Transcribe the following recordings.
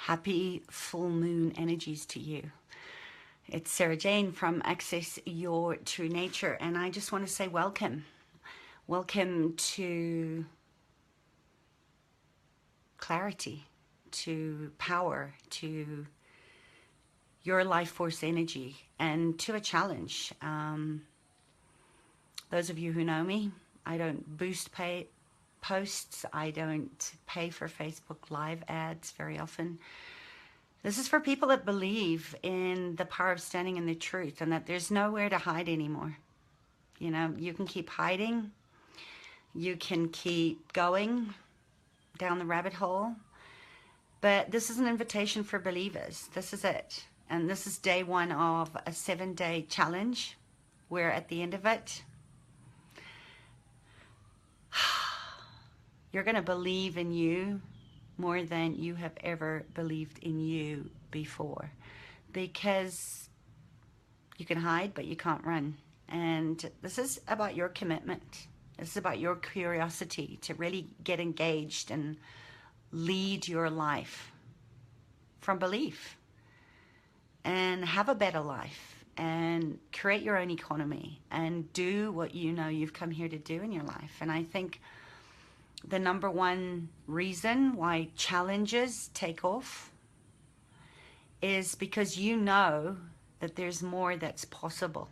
Happy full moon energies to you. It's Sarah Jane from Access Your True Nature, and I just want to say welcome. Welcome to clarity, to power, to your life force energy, and to a challenge. Those of you who know me, I don't boost posts. I don't pay for Facebook Live ads very often. This is for people that believe in the power of standing in the truth and that there's nowhere to hide anymore. You know, you can keep hiding. You can keep going down the rabbit hole. But this is an invitation for believers. This is it. And this is day one of a 7-day challenge. We're at the end of it. You're going to believe in you more than you have ever believed in you before, because you can hide, but you can't run. And this is about your commitment. This is about your curiosity to really get engaged and lead your life from belief and have a better life and create your own economy and do what you know you've come here to do in your life. And I think the number one reason why challenges take off is because you know that there's more that's possible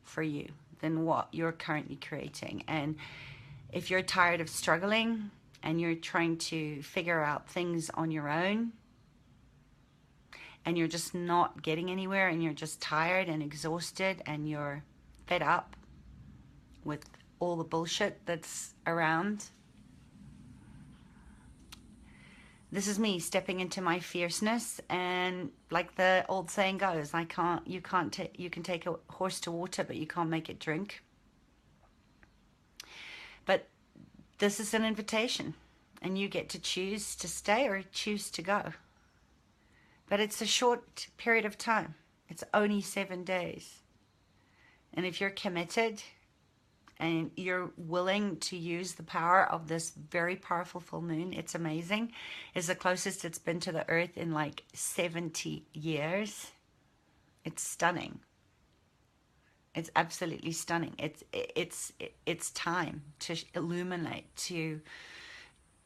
for you than what you're currently creating. And if you're tired of struggling and you're trying to figure out things on your own and you're just not getting anywhere and you're just tired and exhausted and you're fed up with all the bullshit that's around, this is me stepping into my fierceness. And like the old saying goes, you can take a horse to water, but you can't make it drink. But this is an invitation, and you get to choose to stay or choose to go. But it's a short period of time. It's only 7 days. And if you're committed and you're willing to use the power of this very powerful full moon, it's amazing. It's the closest it's been to the earth in like 70 years. It's stunning. It's absolutely stunning. It's time to illuminate, to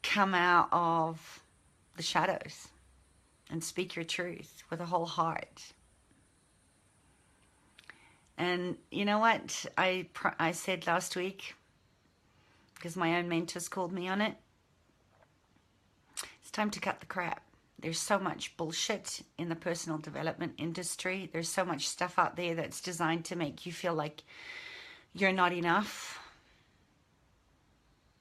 come out of the shadows and speak your truth with a whole heart. And you know what I said last week, because my own mentors called me on it? It's time to cut the crap. There's so much bullshit in the personal development industry. There's so much stuff out there that's designed to make you feel like you're not enough.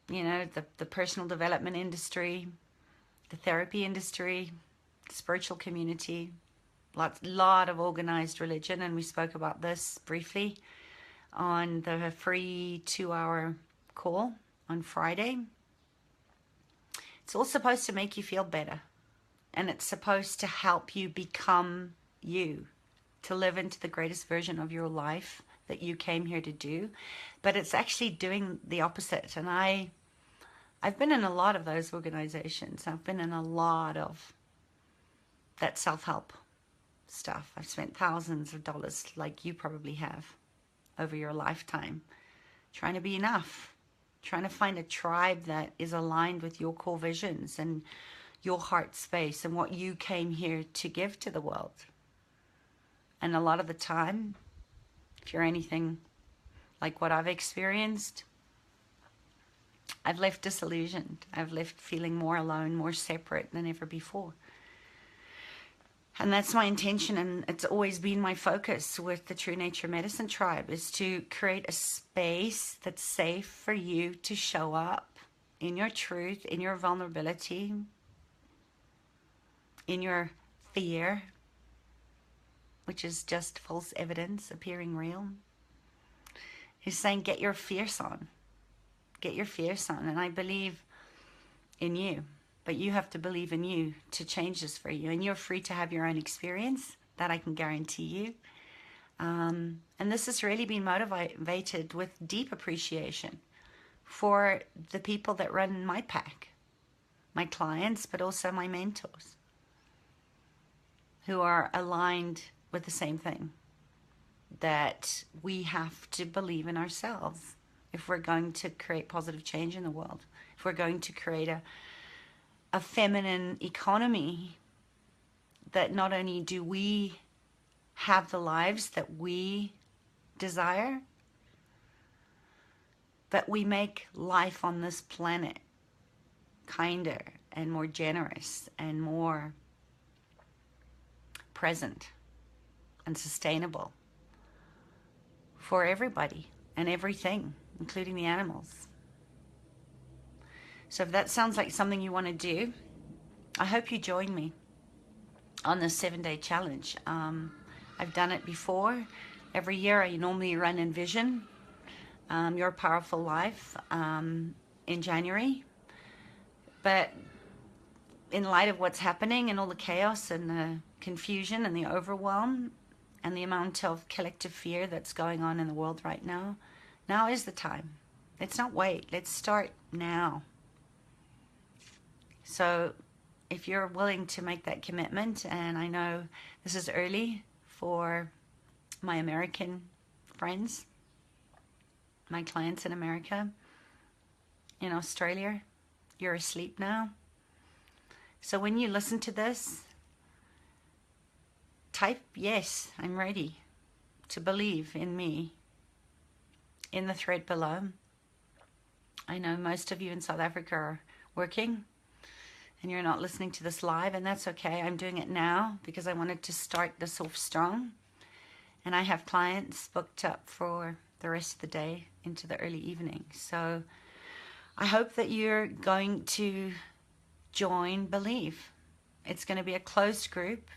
You know, the personal development industry, the therapy industry, the spiritual community, lot of organized religion, and we spoke about this briefly on the free 2-hour call on Friday. It's all supposed to make you feel better, and it's supposed to help you become you, to live into the greatest version of your life that you came here to do. But it's actually doing the opposite. And I've been in a lot of those organizations. I've been in a lot of that self-help stuff. I've spent thousands of dollars, like you probably have, over your lifetime, trying to be enough, trying to find a tribe that is aligned with your core visions and your heart space and what you came here to give to the world. And a lot of the time, if you're anything like what I've experienced, I've left disillusioned. I've left feeling more alone, more separate than ever before. And that's my intention, and it's always been my focus with the True Nature Medicine Tribe, is to create a space that's safe for you to show up in your truth, in your vulnerability, in your fear, which is just false evidence appearing real. He's saying, get your fierce on. Get your fierce on. And I believe in you. But you have to believe in you to change this for you. And you're free to have your own experience. That I can guarantee you. And this has really been motivated with deep appreciation for the people that run my pack. My clients, but also my mentors. who are aligned with the same thing, that we have to believe in ourselves if we're going to create positive change in the world, if we're going to create a feminine economy, that not only do we have the lives that we desire, but we make life on this planet kinder and more generous and more present and sustainable for everybody and everything, including the animals. So if that sounds like something you want to do, I hope you join me on this 7-day challenge. I've done it before. Every year I normally run Envision Your Powerful Life in January. But in light of what's happening and all the chaos and the confusion and the overwhelm and the amount of collective fear that's going on in the world right now, now is the time. Let's not wait. Let's start now. So if you're willing to make that commitment, and I know this is early for my American friends, my clients in America, in Australia, you're asleep now. So when you listen to this, type, yes, I'm ready to believe in me in the thread below. I know most of you in South Africa are working and you're not listening to this live, and that's okay. I'm doing it now because I wanted to start this off strong. And I have clients booked up for the rest of the day into the early evening. So I hope that you're going to join Believe. It's going to be a closed group.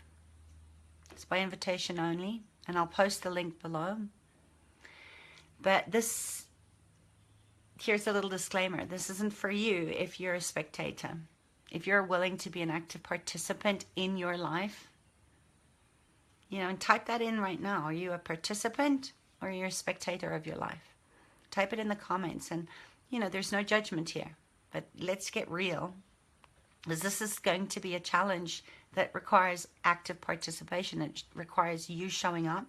It's by invitation only, and I'll post the link below. But this, here's a little disclaimer. This isn't for you if you're a spectator. If you're willing to be an active participant in your life, and type that in right now. Are you a participant or are you a spectator of your life? Type it in the comments, and there's no judgment here, but let's get real, because this is going to be a challenge that requires active participation. It requires you showing up,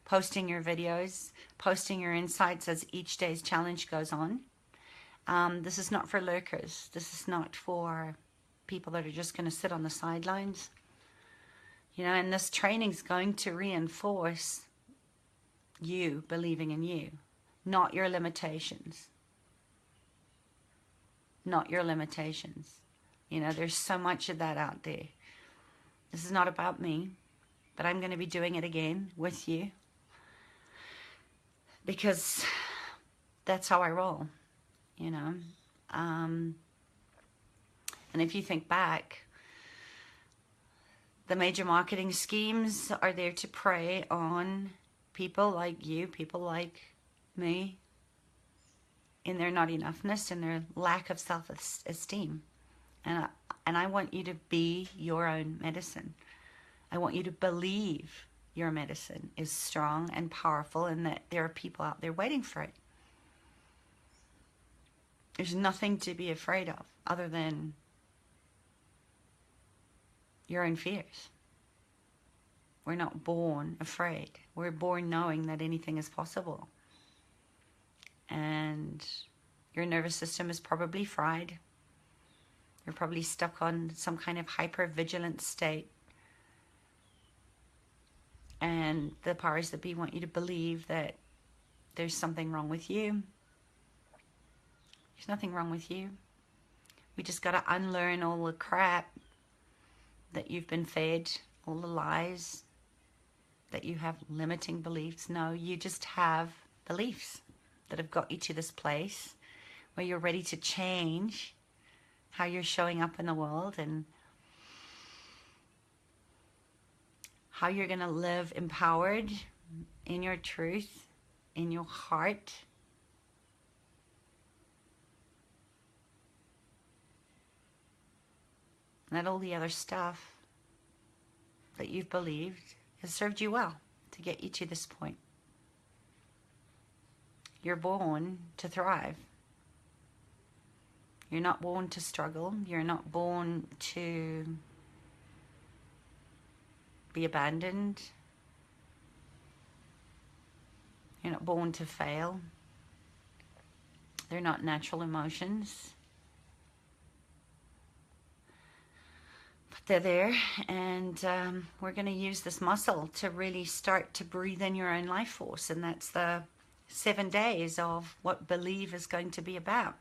posting your videos, posting your insights as each day's challenge goes on. This is not for lurkers. This is not for people that are just going to sit on the sidelines. And this training is going to reinforce you believing in you, not your limitations. Not your limitations. There's so much of that out there. This is not about me, but I'm going to be doing it again with you because that's how I roll, And if you think back, the major marketing schemes are there to prey on people like you, people like me, in their not enoughness and their lack of self-esteem. And I want you to be your own medicine. I want you to believe your medicine is strong and powerful and that there are people out there waiting for it. There's nothing to be afraid of other than your own fears. We're not born afraid. We're born knowing that anything is possible. And your nervous system is probably fried. You're probably stuck on some kind of hyper-vigilant state. And the powers that be want you to believe that there's something wrong with you. There's nothing wrong with you. We just got to unlearn all the crap that you've been fed, all the lies, that you have limiting beliefs. No, you just have beliefs that have got you to this place where you're ready to change how you're showing up in the world and how you're going to live empowered in your truth, in your heart. That all the other stuff that you've believed has served you well to get you to this point. You're born to thrive. You're not born to struggle. You're not born to be abandoned. You're not born to fail. They're not natural emotions. But they're there, and we're going to use this muscle to really start to breathe in your own life force, and that's the 7 days of what Believe is going to be about.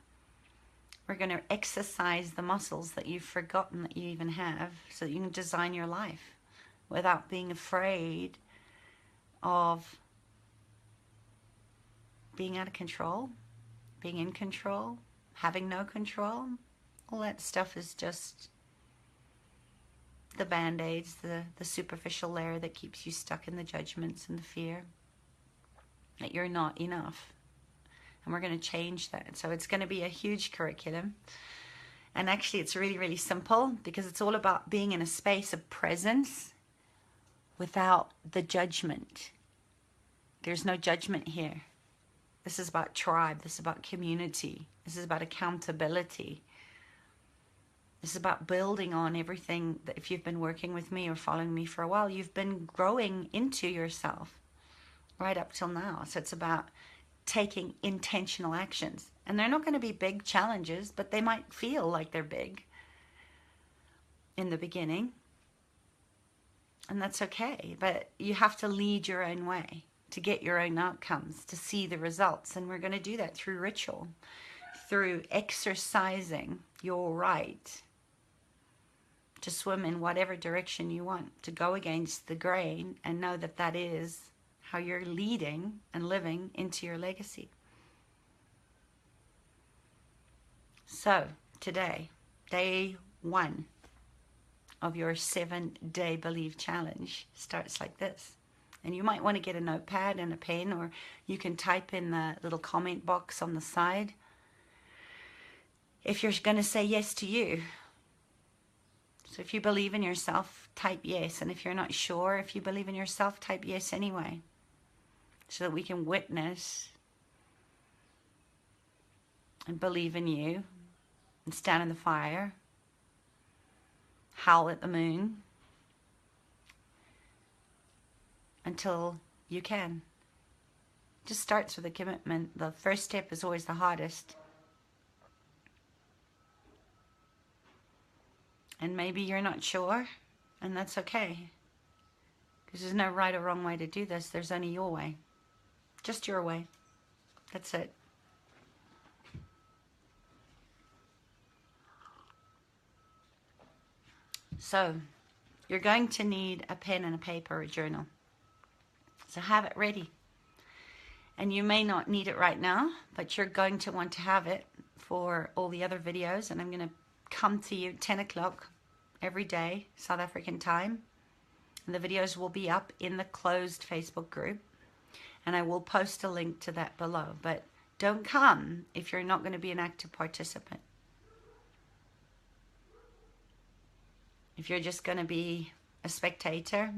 We're going to exercise the muscles that you've forgotten that you even have, so that you can design your life without being afraid of being out of control, being in control, having no control. All that stuff is just the band-aids, the superficial layer that keeps you stuck in the judgments and the fear that you're not enough. And we're going to change that. So it's going to be a huge curriculum. And actually it's really, really simple, because it's all about being in a space of presence without the judgment. There's no judgment here. This is about tribe. This is about community. This is about accountability. This is about building on everything that, if you've been working with me or following me for a while, you've been growing into yourself right up till now. So it's about taking intentional actions. And they're not going to be big challenges, but they might feel like they're big in the beginning. And that's okay. But you have to lead your own way to get your own outcomes, to see the results. And we're going to do that through ritual, through exercising your right to swim in whatever direction you want, to go against the grain and know that that is how you're leading and living into your legacy. So today, day 1 of your 7-day Believe challenge starts like this. And you might want to get a notepad and a pen, or you can type in the little comment box on the side. If you're going to say yes to you. So if you believe in yourself, type yes. And if you're not sure if you believe in yourself, type yes anyway. So that we can witness and believe in you and stand in the fire, howl at the moon, until you can. Just starts with a commitment. The first step is always the hardest. And maybe you're not sure, and that's okay. Because there's no right or wrong way to do this. There's only your way. Just your way. That's it. So, you're going to need a pen and a paper or a journal. So have it ready. And you may not need it right now, but you're going to want to have it for all the other videos. And I'm going to come to you at 10 o'clock every day, South African time. And the videos will be up in the closed Facebook group. And I will post a link to that below. But don't come if you're not going to be an active participant. If you're just going to be a spectator,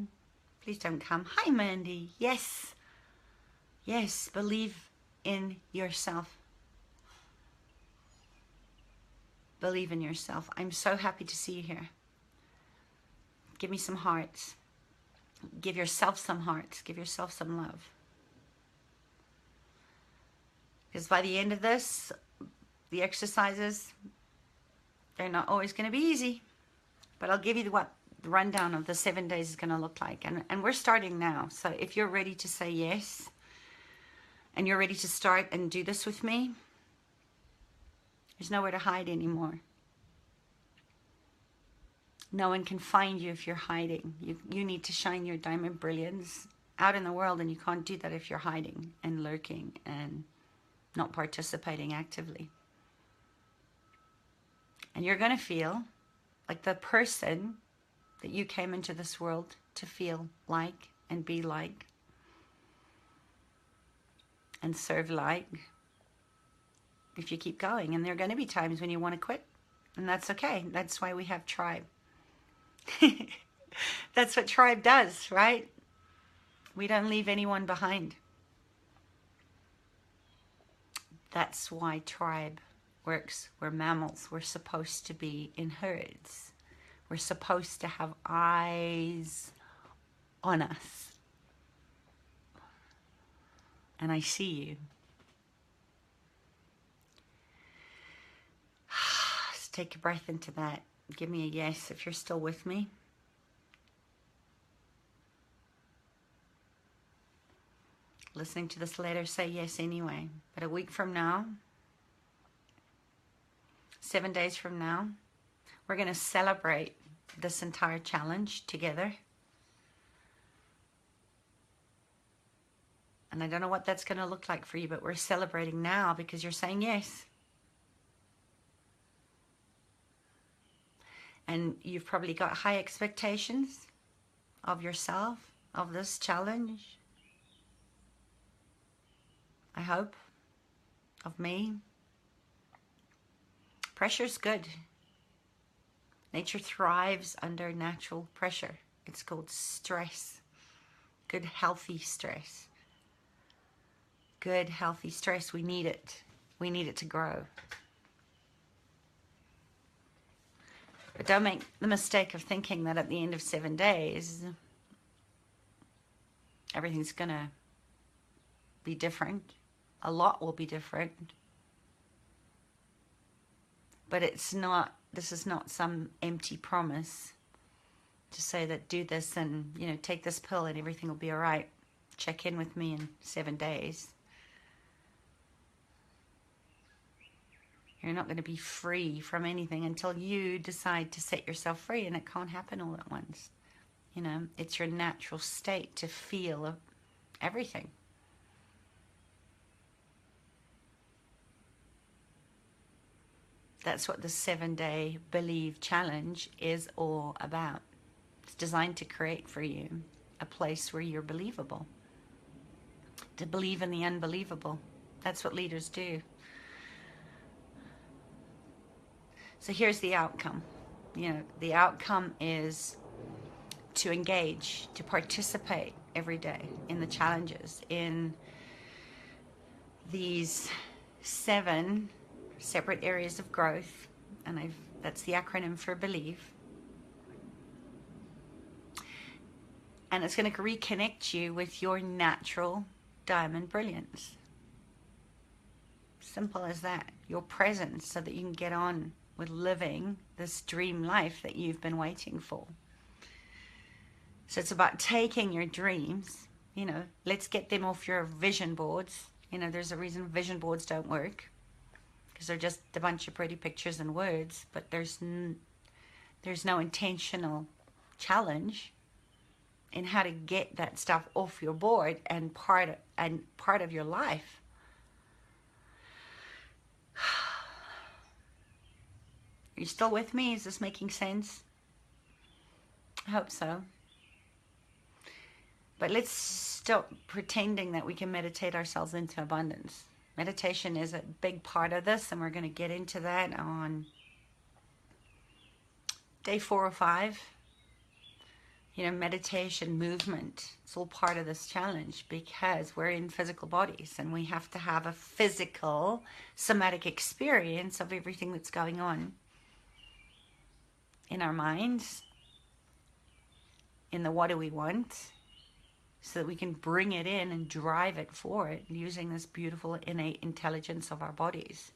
please don't come. Hi, Mandy. Yes. Yes, believe in yourself. Believe in yourself. I'm so happy to see you here. Give me some hearts. Give yourself some hearts. Give yourself some love. Because by the end of this, the exercises, they're not always going to be easy. But I'll give you what the rundown of the 7 days is going to look like. And we're starting now. So if you're ready to say yes, and you're ready to start and do this with me, there's nowhere to hide anymore. No one can find you if you're hiding. You need to shine your diamond brilliance out in the world, and you can't do that if you're hiding and lurking and not participating actively. And you're going to feel like the person that you came into this world to feel like and be like and serve like if you keep going. And there are going to be times when you want to quit, and that's okay. That's why we have tribe. That's what tribe does, right? We don't leave anyone behind. That's why tribe works. We're mammals. We're supposed to be in herds. We're supposed to have eyes on us. And I see you. Just take a breath into that. Give me a yes if you're still with me. Listening to this letter, say yes anyway. But a week from now, 7 days from now, we're going to celebrate this entire challenge together. And I don't know what that's going to look like for you, but we're celebrating now because you're saying yes. And you've probably got high expectations of yourself, of this challenge. I hope. Of me. Pressure's good. Nature thrives under natural pressure. It's called stress. Good, healthy stress. Good, healthy stress. We need it. We need it to grow. But don't make the mistake of thinking that at the end of 7 days, everything's going to be different. A lot will be different. But it's not, this is not some empty promise to say that do this and, you know, take this pill and everything will be all right. Check in with me in 7 days. You're not going to be free from anything until you decide to set yourself free, and it can't happen all at once. You know, it's your natural state to feel everything. That's what the 7-day Believe Challenge is all about. It's designed to create for you a place where you're believable. To believe in the unbelievable. That's what leaders do. So here's the outcome. You know, the outcome is to engage, to participate every day in the challenges, in these 7 separate areas of growth, and that's the acronym for Believe. And it's going to reconnect you with your natural diamond brilliance. Simple as that. Your presence, so that you can get on with living this dream life that you've been waiting for. So it's about taking your dreams, you know, let's get them off your vision boards. You know, there's a reason vision boards don't work, because they're just a bunch of pretty pictures and words, but there's no intentional challenge in how to get that stuff off your board and part of your life. Are you still with me? Is this making sense? I hope so. But let's stop pretending that we can meditate ourselves into abundance. Meditation is a big part of this, and we're going to get into that on day 4 or 5. You know, meditation, movement, it's all part of this challenge, because we're in physical bodies and we have to have a physical, somatic experience of everything that's going on in our minds, in the what do we want, so that we can bring it in and drive it forward using this beautiful innate intelligence of our bodies.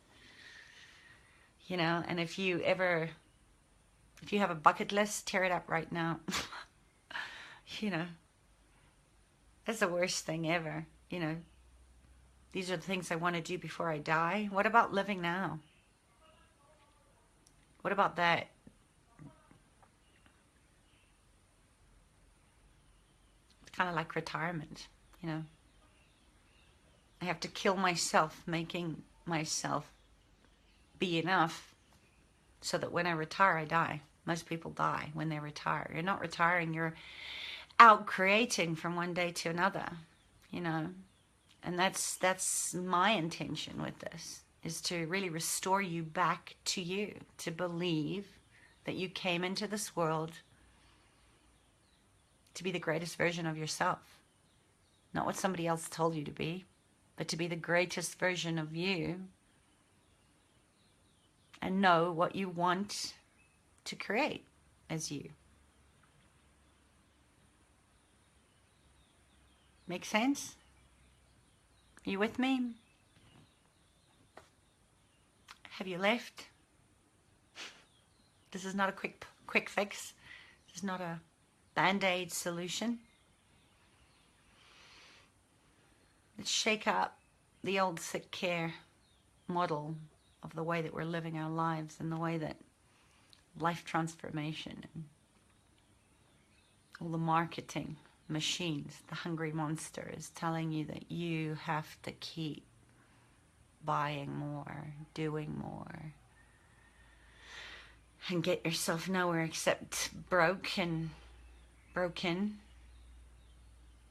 You know, and if you have a bucket list, tear it up right now. You know, that's the worst thing ever. You know, these are the things I want to do before I die. What about living now? What about that? It's kind of like retirement, you know. I have to kill myself, making myself be enough so that when I retire, I die. Most people die when they retire. You're not retiring, you're out creating from one day to another, you know. And that's my intention with this, is to really restore you back to you, to believe that you came into this world to be the greatest version of yourself. Not what somebody else told you to be, but to be the greatest version of you, and know what you want to create as you. Make sense? Are you with me? Have you left? This is not a quick fix. This is not a band-aid solution. Let's shake up the old sick care model of the way that we're living our lives and the way that life transformation and all the marketing machines, the hungry monster is telling you that you have to keep buying more, doing more, and get yourself nowhere except broken,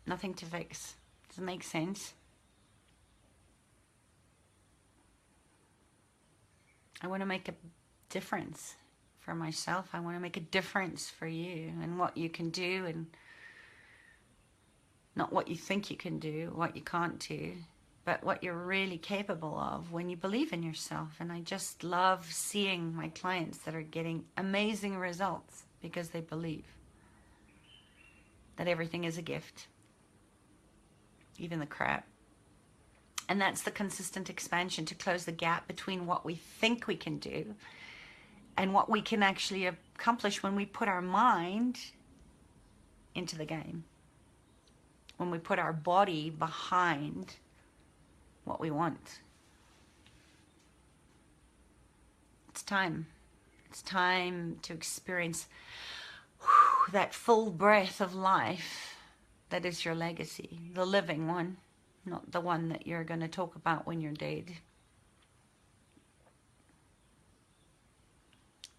nothing to fix. Does it make sense? I want to make a difference for myself. I want to make a difference for you and what you can do, and not what you think you can do, what you can't do, but what you're really capable of when you believe in yourself. And I just love seeing my clients that are getting amazing results because they believe that everything is a gift, even the crap. And that's the consistent expansion, to close the gap between what we think we can do and what we can actually accomplish when we put our mind into the game, when we put our body behind what we want. It's time. It's time to experience that full breath of life that is your legacy, the living one, not the one that you're going to talk about when you're dead.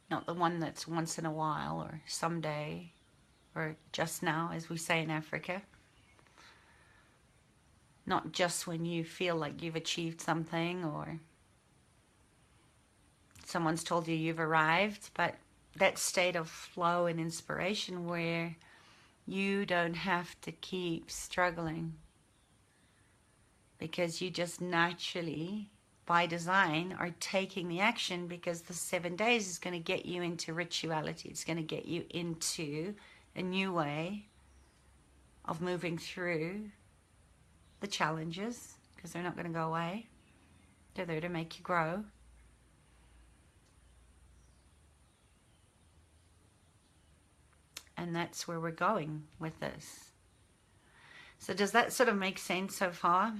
Not the one that's once in a while or someday or just now, as we say in Africa. Not just when you feel like you've achieved something or someone's told you you've arrived, but that state of flow and inspiration where you don't have to keep struggling because you just naturally, by design, are taking the action, because the 7 days is going to get you into rituality. It's going to get you into a new way of moving through the challenges, because they're not going to go away. They're there to make you grow. And that's where we're going with this. So does that sort of make sense so far?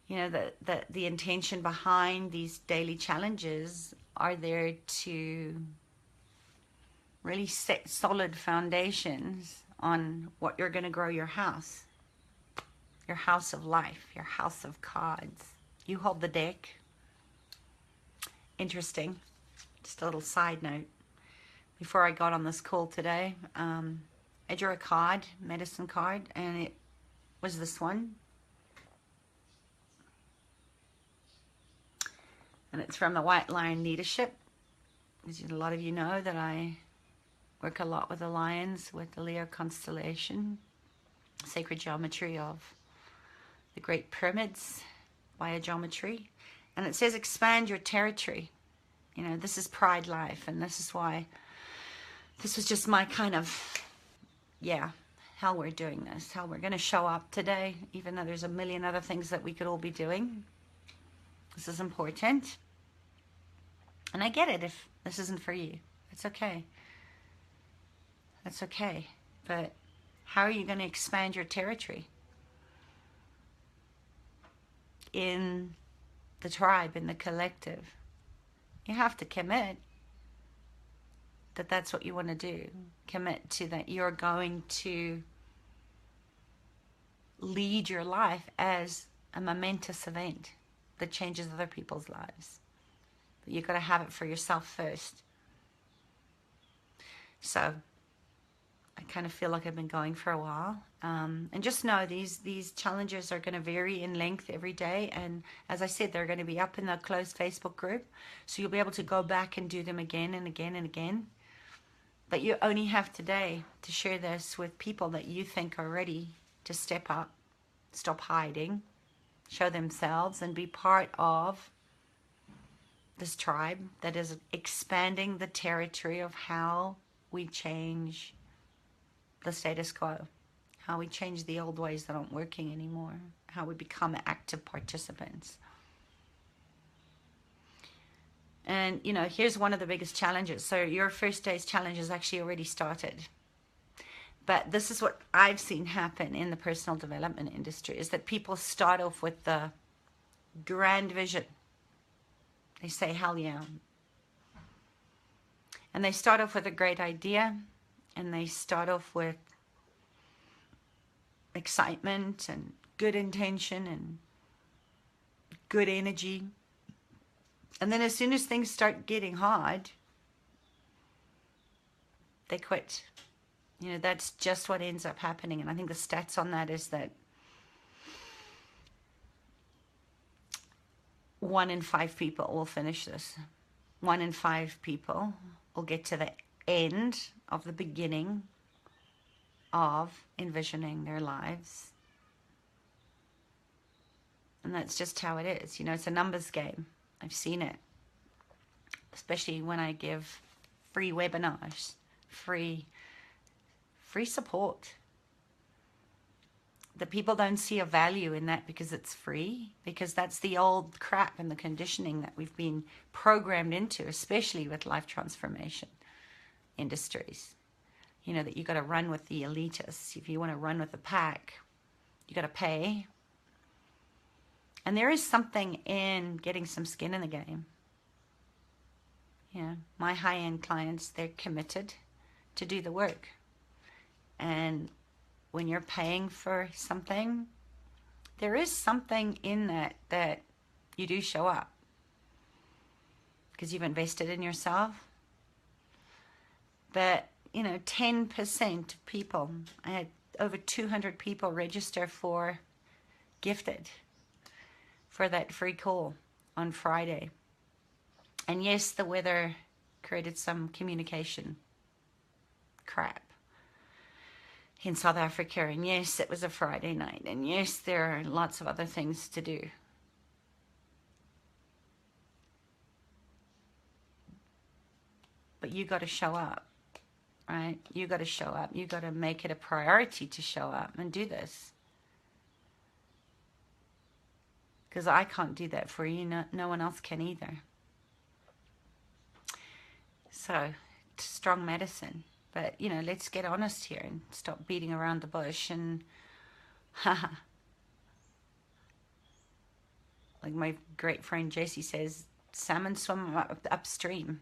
You know, the intention behind these daily challenges are there to really set solid foundations on what you're going to grow your house of life, your house of cards. You hold the deck. Interesting. Just a little side note. Before I got on this call today, I drew a card, medicine card, and it was this one. And it's from the White Lion Leadership. As a lot of you know that I work a lot with the lions, with the Leo constellation, sacred geometry of the Great Pyramids, biogeometry. And it says expand your territory. You know, this is Pride Life, and this is why this was just my kind of, how we're doing this, how we're going to show up today, even though there's a million other things that we could all be doing. This is important. And I get it if this isn't for you. It's okay. That's okay. But how are you going to expand your territory? In the tribe, in the collective. You have to commit that that's what you want to do. Commit to that you're going to lead your life as a momentous event that changes other people's lives. But you've got to have it for yourself first. So I kind of feel like I've been going for a while. And just know these challenges are going to vary in length every day. And as I said, they're going to be up in the closed Facebook group. So you'll be able to go back and do them again and again and again. But you only have today to share this with people that you think are ready to step up, stop hiding, show themselves, and be part of this tribe that is expanding the territory of how we change the status quo, how we change the old ways that aren't working anymore, how we become active participants. And, you know, here's one of the biggest challenges. So your first day's challenge has actually already started. But this is what I've seen happen in the personal development industry, is that people start off with the grand vision. They say, hell yeah. And they start off with a great idea, and they start off with excitement and good intention and good energy. And then as soon as things start getting hard, they quit. You know, that's just what ends up happening. And I think the stats on that is that 1 in 5 people will finish this. 1 in 5 people will get to the end of the beginning of envisioning their lives. And that's just how it is. You know, it's a numbers game. I've seen it, especially when I give free webinars, free support. The people don't see a value in that because it's free, because that's the old crap and the conditioning that we've been programmed into, especially with life transformation industries. You know, that you got to run with the elitists. If you want to run with the pack, you got to pay. And there is something in getting some skin in the game. You know, my high-end clients, they're committed to do the work. And when you're paying for something, there is something in that you do show up. Because you've invested in yourself. But, you know, 10% of people, I had over 200 people register for Gifted, for that free call on Friday. And yes, the weather created some communication crap in South Africa. And yes, it was a Friday night. And yes, there are lots of other things to do. But you got to show up, right? You got to show up. You got to make it a priority to show up and do this. Because I can't do that for you. No one else can either. So, strong medicine. But, you know, let's get honest here and stop beating around the bush. And, like my great friend Jessie says, salmon swim upstream.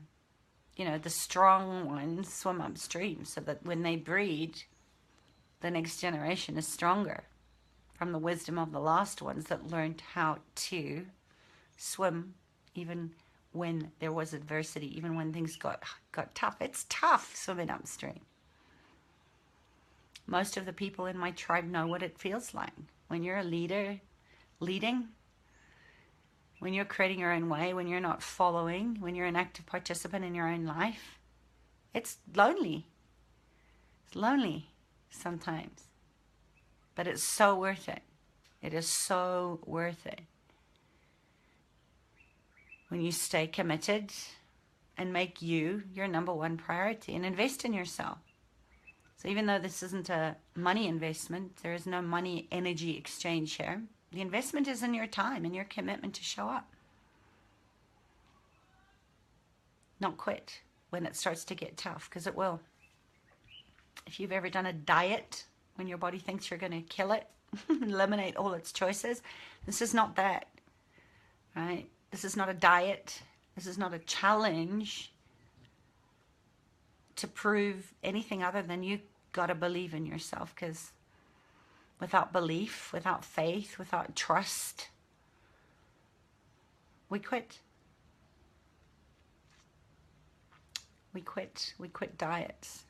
You know, the strong ones swim upstream so that when they breed, the next generation is stronger from the wisdom of the last ones that learned how to swim even when there was adversity, even when things got tough. It's tough swimming upstream. Most of the people in my tribe know what it feels like. When you're a leader, leading, when you're creating your own way, when you're not following, when you're an active participant in your own life, it's lonely. It's lonely sometimes. But it's so worth it. It is so worth it. When you stay committed and make you your number one priority and invest in yourself. So even though this isn't a money investment, there is no money energy exchange here. The investment is in your time and your commitment to show up. Not quit when it starts to get tough, because it will. If you've ever done a diet when your body thinks you're going to kill it, eliminate all its choices, this is not that, right? This is not a diet. This is not a challenge to prove anything other than you got to believe in yourself, because without belief, without faith, without trust, we quit. We quit diets.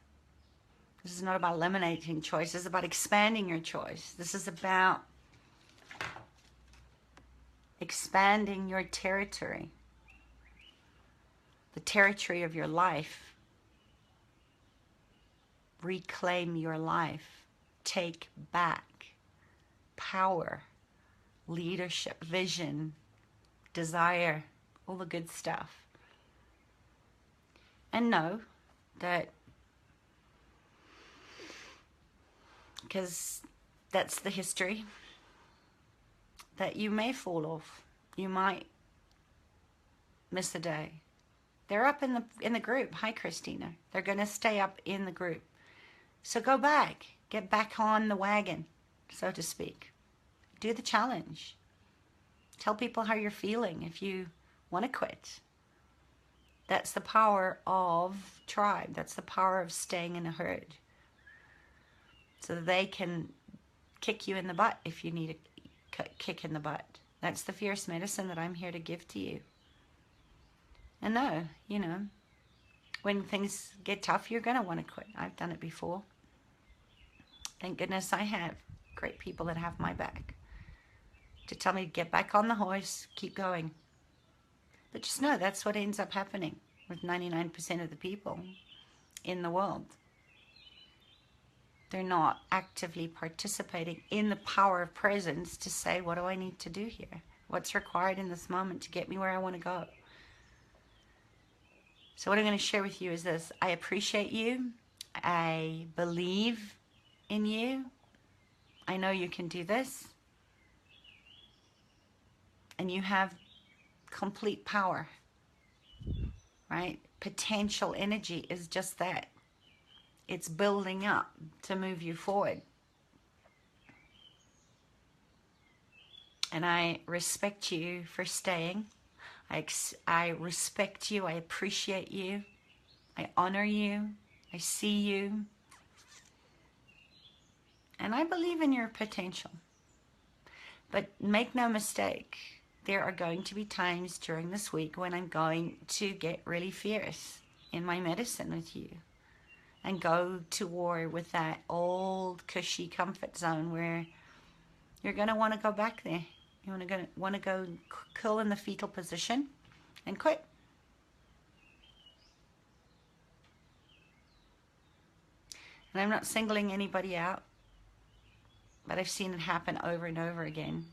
This is not about eliminating choice. This is about expanding your choice. This is about expanding your territory. The territory of your life. Reclaim your life. Take back power, leadership, vision, desire, all the good stuff. And know that because that's the history, that you may fall off. You might miss a day. They're up in the group. Hi, Christina. They're going to stay up in the group. So go back. Get back on the wagon, so to speak. Do the challenge. Tell people how you're feeling if you want to quit. That's the power of tribe. That's the power of staying in a herd. So that they can kick you in the butt if you need a kick in the butt. That's the fierce medicine that I'm here to give to you. And no, you know, when things get tough, you're going to want to quit. I've done it before. Thank goodness I have great people that have my back to tell me to get back on the horse, keep going. But just know that's what ends up happening with 99% of the people in the world. They're not actively participating in the power of presence to say, what do I need to do here? What's required in this moment to get me where I want to go? So what I'm going to share with you is this. I appreciate you. I believe in you. I know you can do this. And you have complete power, right? Potential energy is just that. It's building up to move you forward. And I respect you for staying. I respect you. I appreciate you. I honor you. I see you. And I believe in your potential. But make no mistake, there are going to be times during this week when I'm going to get really fierce in my medicine with you and go to war with that old cushy comfort zone where you're going to want to go back there. You want to go curl in the fetal position and quit. And I'm not singling anybody out, but I've seen it happen over and over again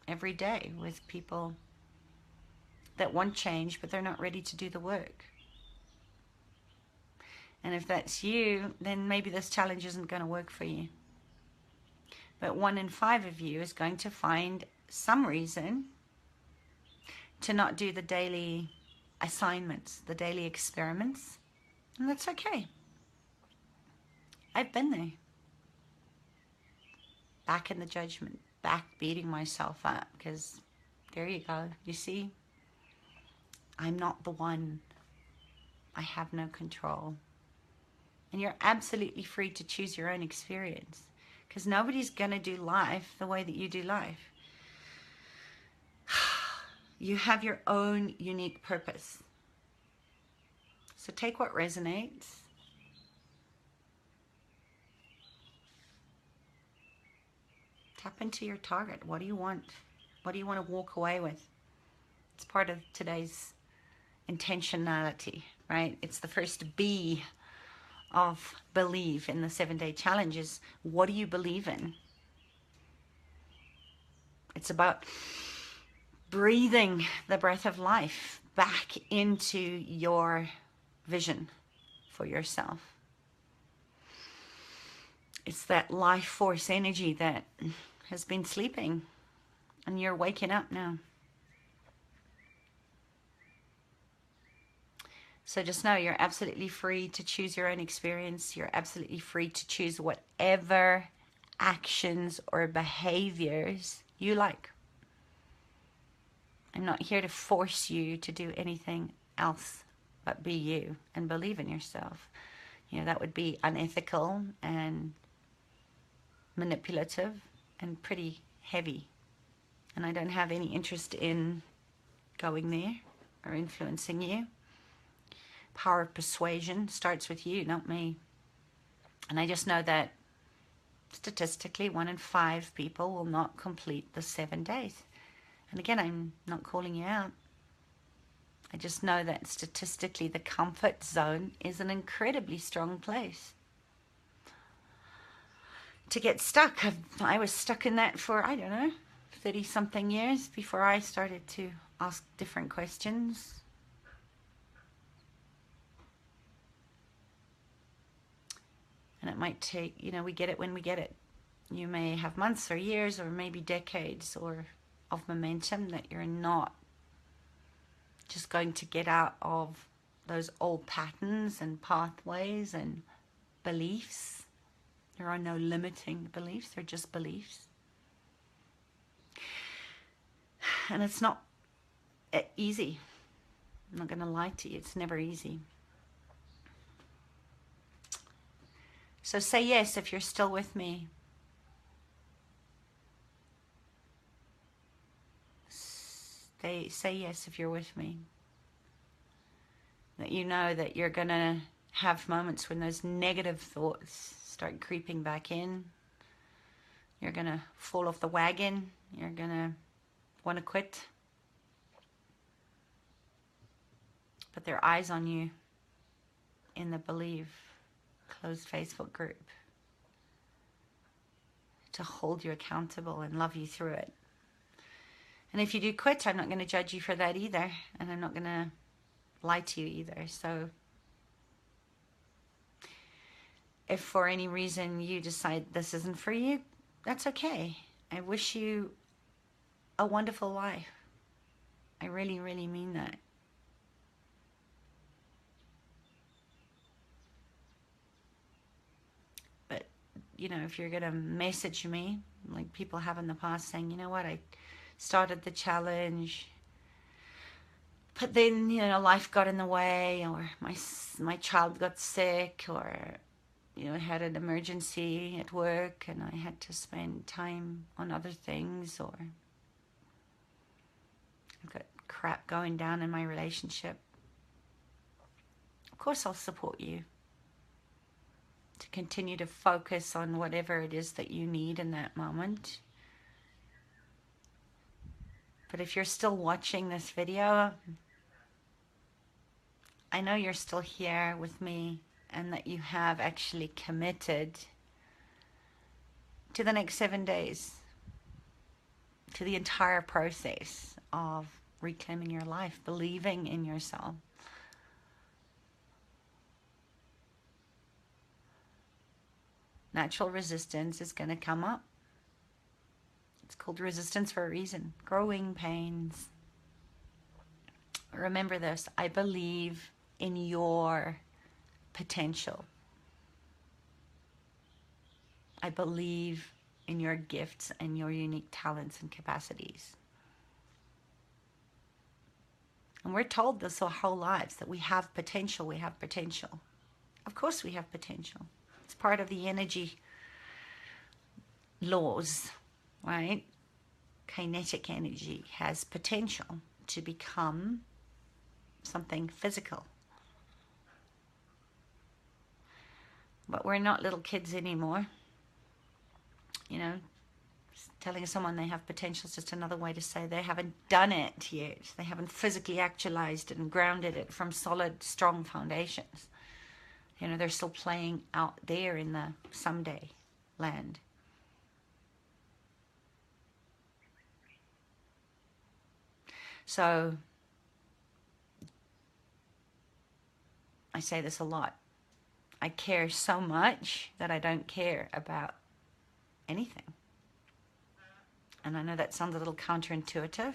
every day with people that want change, but they're not ready to do the work. And if that's you, then maybe this challenge isn't going to work for you. But 1 in 5 of you is going to find some reason to not do the daily assignments, the daily experiments. And that's okay. I've been there. Back in the judgment, back beating myself up, because there you go. You see, I'm not the one. I have no control. And you're absolutely free to choose your own experience, because nobody's going to do life the way that you do life. You have your own unique purpose. So take what resonates. Tap into your target. What do you want? What do you want to walk away with? It's part of today's intentionality, right? It's the first B of believe in the 7-day challenges. What do you believe in? It's about breathing the breath of life back into your vision for yourself. It's that life force energy that has been sleeping and you're waking up now. So just know you're absolutely free to choose your own experience. You're absolutely free to choose whatever actions or behaviors you like. I'm not here to force you to do anything else but be you and believe in yourself. You know, that would be unethical and manipulative and pretty heavy. And I don't have any interest in going there or influencing you. Power of persuasion starts with you, not me. And I just know that statistically 1 in 5 people will not complete the 7 days. And again, I'm not calling you out. I just know that statistically the comfort zone is an incredibly strong place to get stuck. I was stuck in that for, I don't know, 30 something years before I started to ask different questions. And it it might take, we get it when we get it. You may have months or years or maybe decades or of momentum that you're not just going to get out of those old patterns and pathways and beliefs. There are no limiting beliefs, they're just beliefs. And it's not easy. I'm not going to lie to you, it's never easy. So say yes if you're still with me. Say yes if you're with me. That you know that you're going to have moments when those negative thoughts start creeping back in. You're going to fall off the wagon. You're going to want to quit. But there are eyes on you in the Believe closed Facebook group to hold you accountable and love you through it. And if you do quit, I'm not going to judge you for that either. And I'm not going to lie to you either. So if for any reason you decide this isn't for you, that's okay. I wish you a wonderful life. I really, really mean that. But, if you're going to message me, like people have in the past saying, you know what, I started the challenge, but then, life got in the way, or my child got sick, or, had an emergency at work and I had to spend time on other things, or I've got crap going down in my relationship. Of course I'll support you to continue to focus on whatever it is that you need in that moment. But if you're still watching this video, I know you're still here with me and that you have actually committed to the next 7 days, to the entire process of reclaiming your life, believing in yourself. Natural resistance is going to come up. It's called resistance for a reason. Growing pains. Remember this, I believe in your potential. I believe in your gifts and your unique talents and capacities. And we're told this our whole lives, that we have potential, we have potential. Of course we have potential. It's part of the energy laws, right? Kinetic energy has potential to become something physical. But we're not little kids anymore. Telling someone they have potential is just another way to say they haven't done it yet. They haven't physically actualized it and grounded it from solid, strong foundations. They're still playing out there in the someday land. So, I say this a lot. I care so much that I don't care about anything. And I know that sounds a little counterintuitive,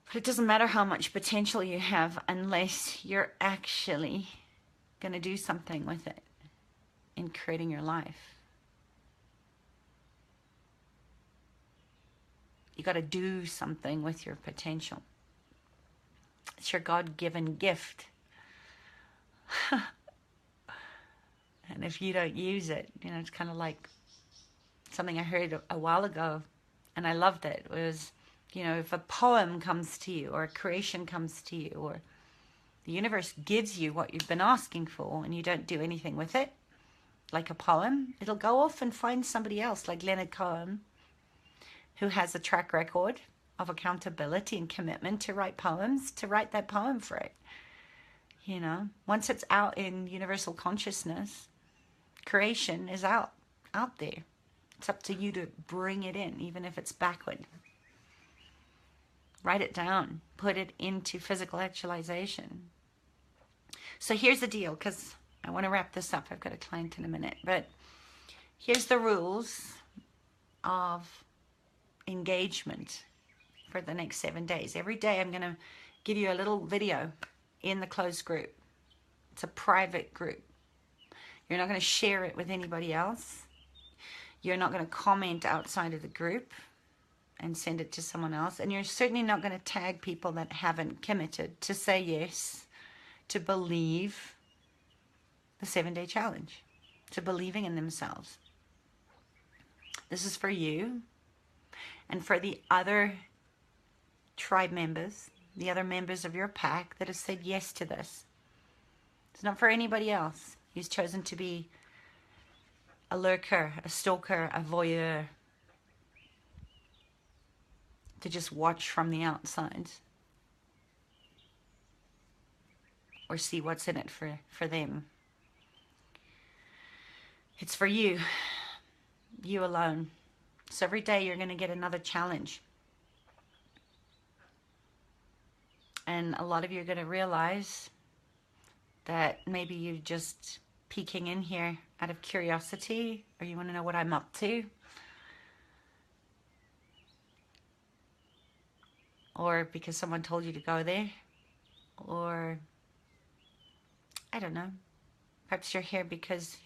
but it doesn't matter how much potential you have unless you're actually going to do something with it in creating your life. You got to do something with your potential. It's your God-given gift. And if you don't use it, it's kind of like something I heard a while ago, and I loved it. It was, if a poem comes to you, or a creation comes to you, or the universe gives you what you've been asking for, and you don't do anything with it, like a poem, it'll go off and find somebody else, like Leonard Cohen, who has a track record of accountability and commitment to write poems, to write that poem for it. Once it's out in universal consciousness, creation is out there. It's up to you to bring it in, even if it's backward. Write it down. Put it into physical actualization. So here's the deal, because I want to wrap this up. I've got a client in a minute. But here's the rules of engagement for the next 7 days. Every day I'm going to give you a little video in the closed group. It's a private group. You're not going to share it with anybody else. You're not going to comment outside of the group and send it to someone else. And you're certainly not going to tag people that haven't committed to say yes, to believe the 7-day challenge, to believing in themselves. This is for you and for the other tribe members, the other members of your pack that have said yes to this. It's not for anybody else who's chosen to be a lurker, a stalker, a voyeur, to just watch from the outside or see what's in it for them. It's for you, you alone. So every day you're going to get another challenge. And a lot of you are going to realize that maybe you're just peeking in here out of curiosity, or you want to know what I'm up to. Or because someone told you to go there. Or, I don't know. Perhaps you're here because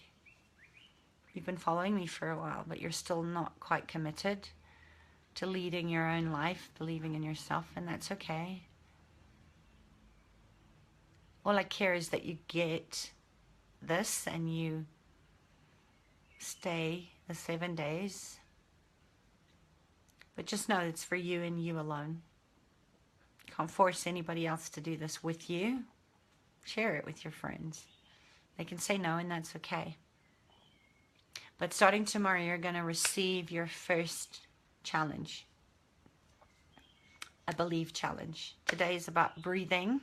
you've been following me for a while, but you're still not quite committed to leading your own life, believing in yourself, and that's okay. All I care is that you get this and you stay the 7 days. But just know it's for you and you alone. You can't force anybody else to do this with you. Share it with your friends. They can say no, and that's okay. But starting tomorrow, you're going to receive your first challenge. A believe challenge. Today is about breathing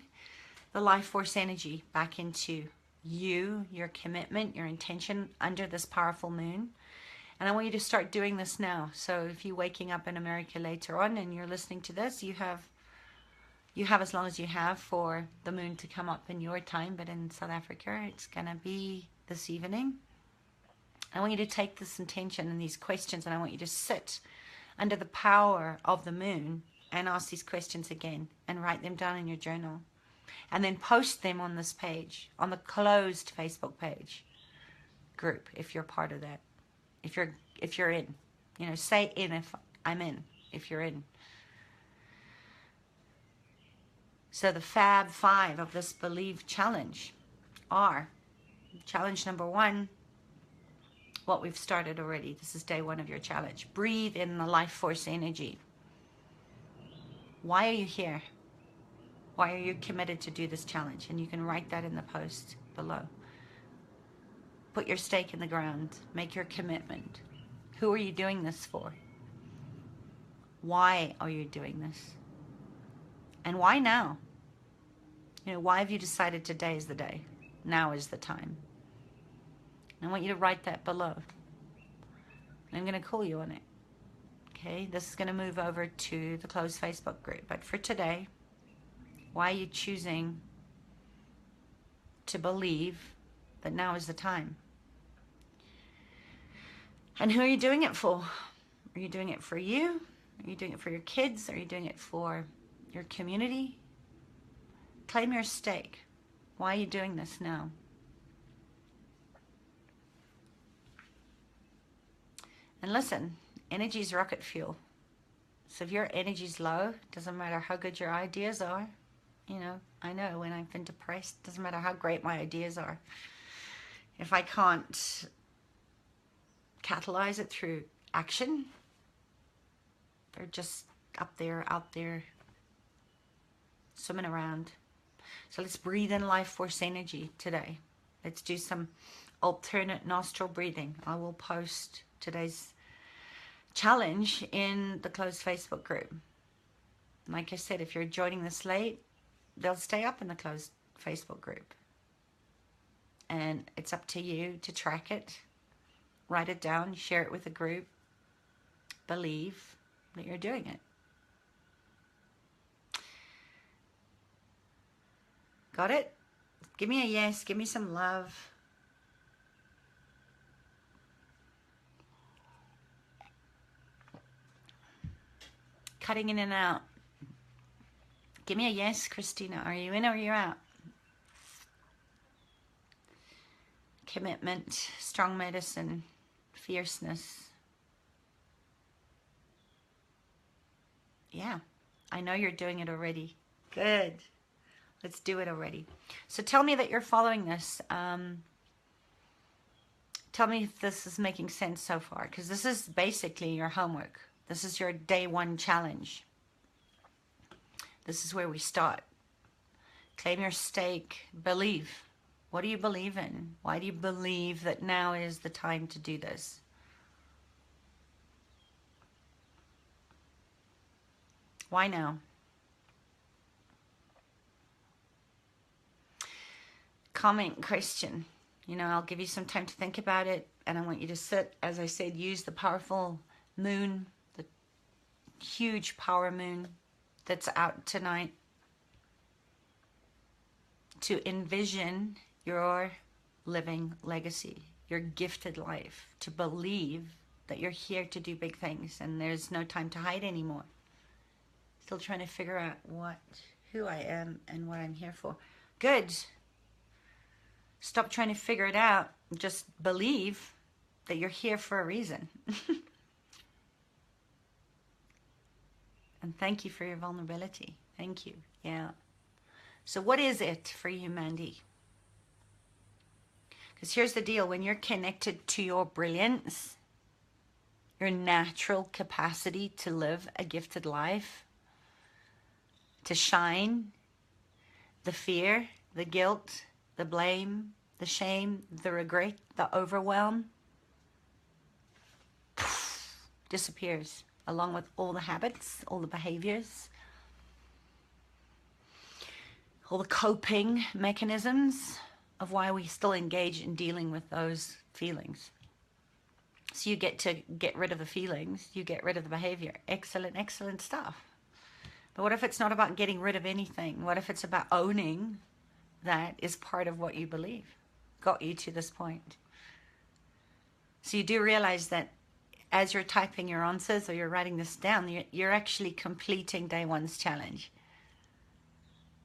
the life force energy back into you, your commitment, your intention under this powerful moon. And I want you to start doing this now. So if you're waking up in America later on and you're listening to this, you have as long as you have for the moon to come up in your time. But in South Africa, it's going to be this evening. I want you to take this intention and these questions, and I want you to sit under the power of the moon and ask these questions again and write them down in your journal. And then post them on this page, on the closed Facebook page group, if you're part of that. If you're in, say in if I'm in, if you're in. So the Fab 5 of this Believe challenge are challenge number 1, what we've started already. This is day 1 of your challenge. Breathe in the life force energy. Why are you here? Why are you committed to do this challenge? And you can write that in the post below. Put your stake in the ground. Make your commitment. Who are you doing this for? Why are you doing this? And why now? Why have you decided today is the day? Now is the time. And I want you to write that below. And I'm going to call you on it. Okay? This is going to move over to the closed Facebook group. But for today, why are you choosing to believe that now is the time? And who are you doing it for? Are you doing it for you? Are you doing it for your kids? Are you doing it for your community? Claim your stake. Why are you doing this now? And listen, energy is rocket fuel. So if your energy's low, doesn't matter how good your ideas are. I know when I've been depressed, doesn't matter how great my ideas are. If I can't catalyze it through action, they're just up there, out there, swimming around. So let's breathe in life force energy today. Let's do some alternate nostril breathing. I will post today's challenge in the closed Facebook group. Like I said, if you're joining this late, they'll stay up in the closed Facebook group. And it's up to you to track it, write it down, share it with the group, believe that you're doing it. Got it? Give me a yes, give me some love. cutting in and out. Give me a yes, Christina. Are you in or are you out? Commitment, strong medicine, fierceness. Yeah, I know you're doing it already. Good. Let's do it already. So tell me that you're following this. Tell me if this is making sense so far, because this is basically your homework. This is your day one challenge. This is where we start. Claim your stake. Believe. What do you believe in? Why do you believe that now is the time to do this? Why now? Comment, question. You know, I'll give you some time to think about it, and I want you to sit, as I said, use the powerful moon, the huge power moon that's out tonight, to envision your living legacy, your gifted life, to believe that you're here to do big things and there's no time to hide anymore. Still trying to figure out who I am and what I'm here for. Good. Stop trying to figure it out. Just believe that you're here for a reason. And thank you for your vulnerability. Thank you. Yeah. So what is it for you, Mandy? Because here's the deal. When you're connected to your brilliance, your natural capacity to live a gifted life, to shine, the fear, the guilt, the blame, the shame, the regret, the overwhelm, disappears, along with all the habits, all the behaviors, all the coping mechanisms of why we still engage in dealing with those feelings. So you get to get rid of the feelings, you get rid of the behavior. Excellent, excellent stuff. But what if it's not about getting rid of anything? What if it's about owning that is part of what you believe got you to this point? So you do realize that as you're typing your answers or you're writing this down, you're actually completing day one's challenge.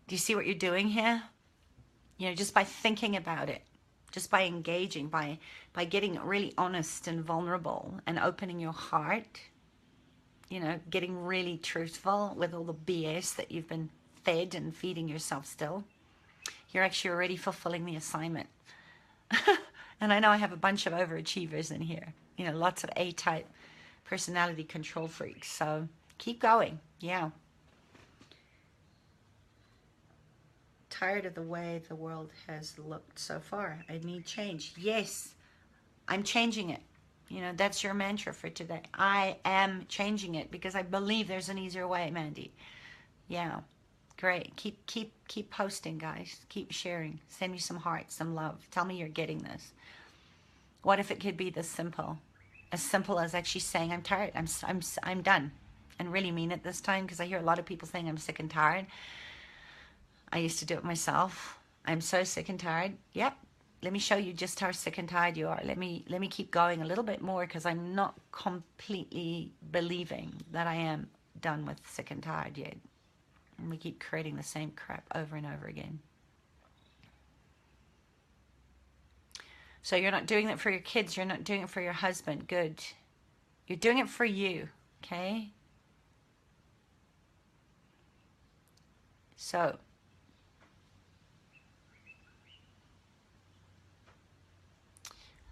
Do you see what you're doing here? You know, just by thinking about it, just by engaging, by getting really honest and vulnerable and opening your heart, you know, getting really truthful with all the BS that you've been fed and feeding yourself still, you're actually already fulfilling the assignment. And I know I have a bunch of overachievers in here, you know, lots of A-type personality control freaks. So keep going. Yeah. Tired of the way the world has looked so far. I need change. Yes, I'm changing it. You know, that's your mantra for today. I am changing it because I believe there's an easier way, Mandy. Yeah. Great. Keep posting, guys. Keep sharing. Send me some hearts, some love. Tell me you're getting this. What if it could be this simple? As simple as actually saying, I'm tired. I'm done. And really mean it this time, because I hear a lot of people saying I'm sick and tired. I used to do it myself. I'm so sick and tired. Yep. Let me show you just how sick and tired you are. Let me keep going a little bit more, because I'm not completely believing that I am done with sick and tired yet. And we keep creating the same crap over and over again. So you're not doing it for your kids. You're not doing it for your husband. Good. You're doing it for you. Okay? So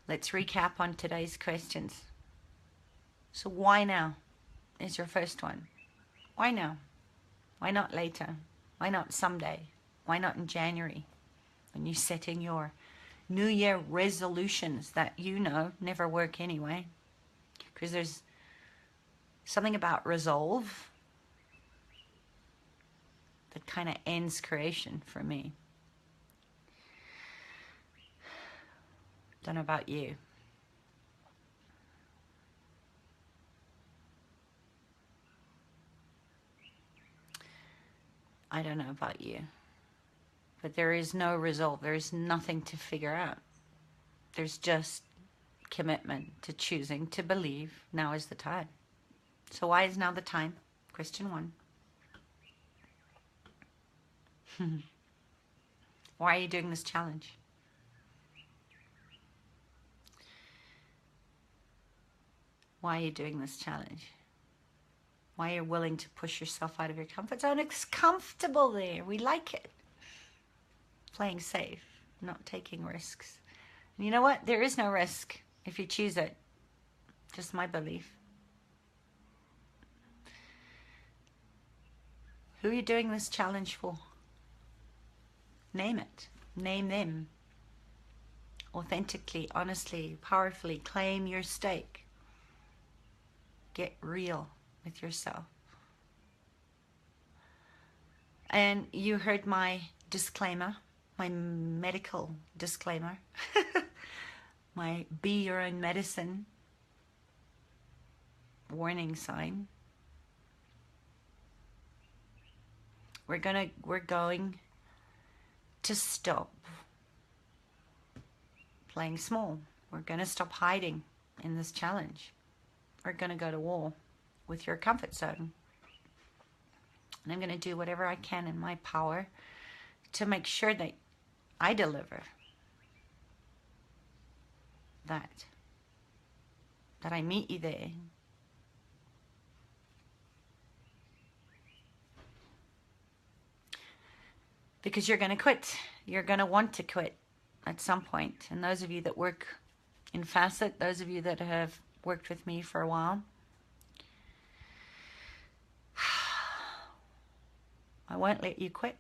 let's recap on today's questions. So why now is your first one. Why now? Why not later? Why not someday? Why not in January, when you're setting your New Year resolutions that you know never work anyway? Because there's something about resolve that kind of ends creation for me. Don't know about you. I don't know about you. But there is no resolve. There is nothing to figure out. There's just commitment to choosing to believe now is the time. So why is now the time? Question 1. Why are you doing this challenge? Why are you doing this challenge? Why are you willing to push yourself out of your comfort zone? It's comfortable there. We like it. Playing safe, not taking risks. And you know what? There is no risk if you choose it. Just my belief. Who are you doing this challenge for? Name it. Name them. Authentically, honestly, powerfully claim your stake. Get real with yourself. And you heard my disclaimer, my medical disclaimer, my be your own medicine warning sign. We're going to stop playing small. We're going to stop hiding in this challenge. We're going to go to war with your comfort zone. And I'm going to do whatever I can in my power to make sure that I deliver that I meet you there. Because you're going to quit. You're going to want to quit at some point. And those of you that work in Facet, those of you that have worked with me for a while, I won't let you quit.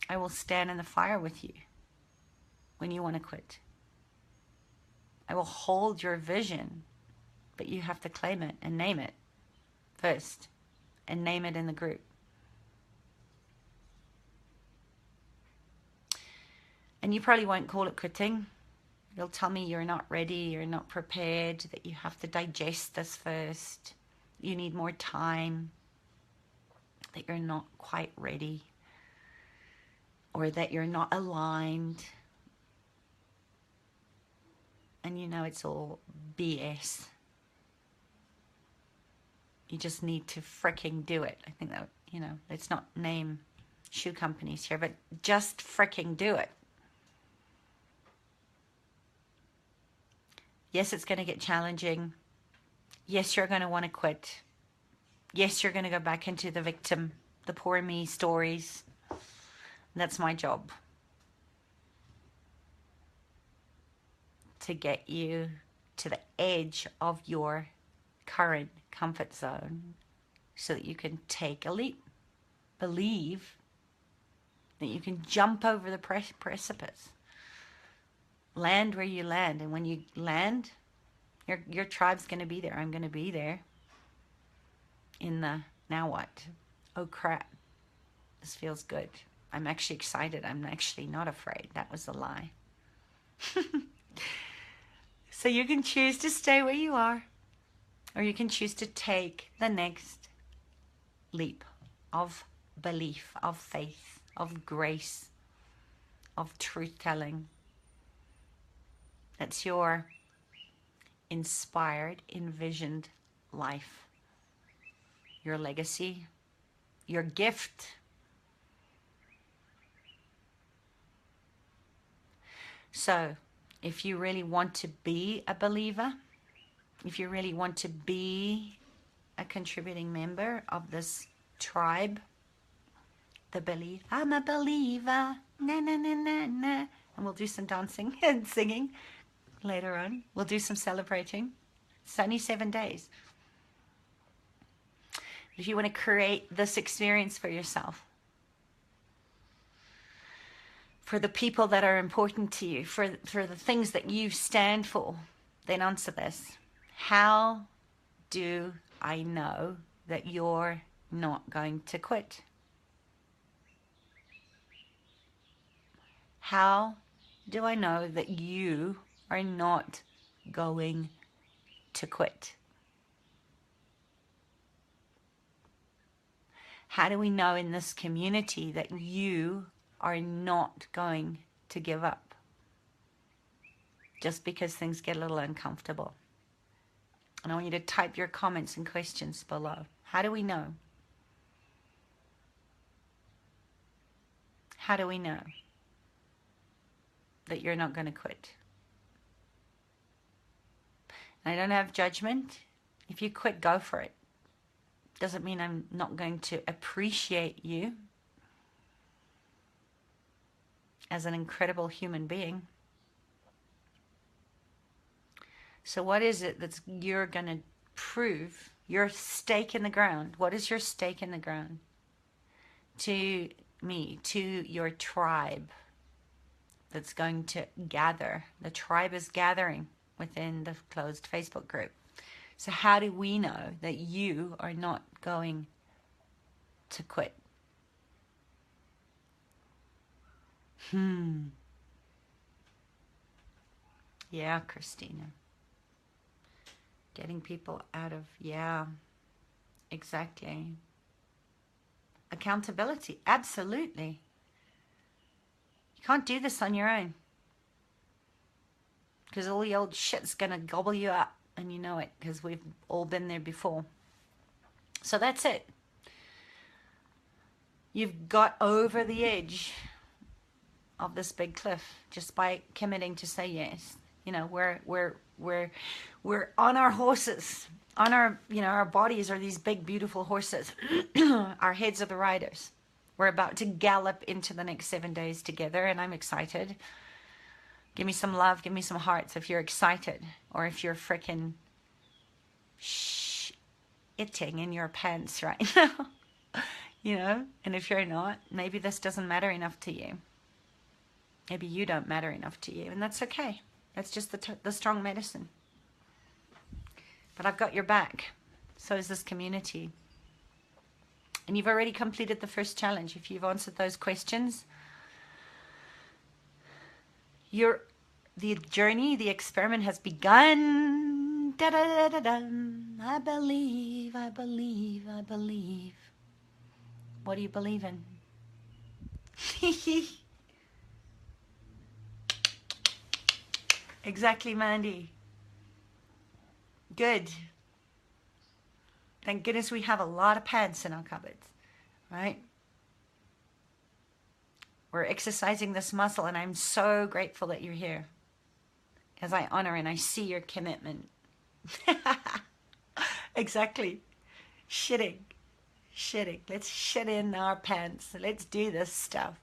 I will stand in the fire with you when you want to quit. I will hold your vision, but you have to claim it and name it first, and name it in the group. And you probably won't call it quitting. You'll tell me you're not ready, you're not prepared, that you have to digest this first, you need more time, that you're not quite ready, or that you're not aligned. And you know it's all BS. You just need to fricking do it. I think that, you know, let's not name shoe companies here, but just fricking do it. Yes, it's going to get challenging. Yes, you're going to want to quit. Yes, you're going to go back into the victim, the poor me stories. That's my job. To get you to the edge of your current comfort zone so that you can take a leap. Believe that you can jump over the precipice. Land where you land, and when you land, your tribe's going to be there. I'm going to be there in the now what? Oh crap, this feels good. I'm actually excited. I'm actually not afraid. That was a lie. So you can choose to stay where you are, or you can choose to take the next leap of belief, of faith, of grace, of truth-telling. That's your inspired, envisioned life, your legacy, your gift. So, if you really want to be a believer, if you really want to be a contributing member of this tribe, the believe, I'm a believer, na na na na na, and we'll do some dancing and singing later on. We'll do some celebrating. It's only 7 days. If you want to create this experience for yourself, for the people that are important to you, for the things that you stand for, then answer this. How do I know that you're not going to quit? How do I know that you are not going to quit? How do we know in this community that you are not going to give up just because things get a little uncomfortable? And I want you to type your comments and questions below. How do we know? How do we know that you're not going to quit? And I don't have judgment. If you quit, go for it. Doesn't mean I'm not going to appreciate you as an incredible human being. So what is it that you're going to prove? Your stake in the ground. What is your stake in the ground? To me, to your tribe that's going to gather. The tribe is gathering within the closed Facebook group. So how do we know that you are not going to quit? Yeah, Christina. Getting people out of, yeah, exactly. Accountability, absolutely. You can't do this on your own. Because all the old shit's going to gobble you up. And you know it, because we've all been there before. So that's it. You've got over the edge of this big cliff just by committing to say yes. You know, we're on our horses, on our, you know, our bodies are these big, beautiful horses. Our heads are the riders. We're about to gallop into the next 7 days together, and I'm excited. Give me some love, give me some hearts if you're excited, or if you're freaking shitting in your pants right now. You know, and if you're not, maybe this doesn't matter enough to you. Maybe you don't matter enough to you, and that's okay. That's just the strong medicine. But I've got your back. So is this community. And you've already completed the first challenge. If you've answered those questions, the journey, the experiment has begun. Da da da da da. I believe, I believe, I believe. What do you believe in? Exactly, Mandy. Good. Thank goodness we have a lot of pads in our cupboards, right? We're exercising this muscle, and I'm so grateful that you're here as I honor and I see your commitment. Exactly. Shitting. Let's shit in our pants. Let's do this stuff.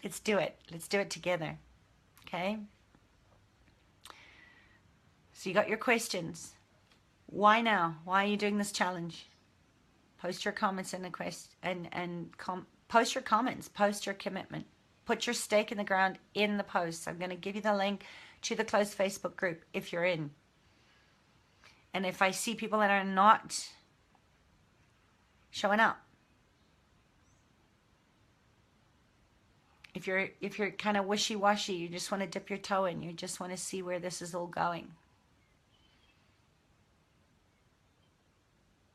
Let's do it. Let's do it together. Okay? So you got your questions. Why now? Why are you doing this challenge? Post your comments in the post your comments. Post your commitment. Put your stake in the ground in the post. I'm going to give you the link to the closed Facebook group if you're in. And if I see people that are not showing up, if you're kind of wishy-washy, you just want to dip your toe in, you just want to see where this is all going,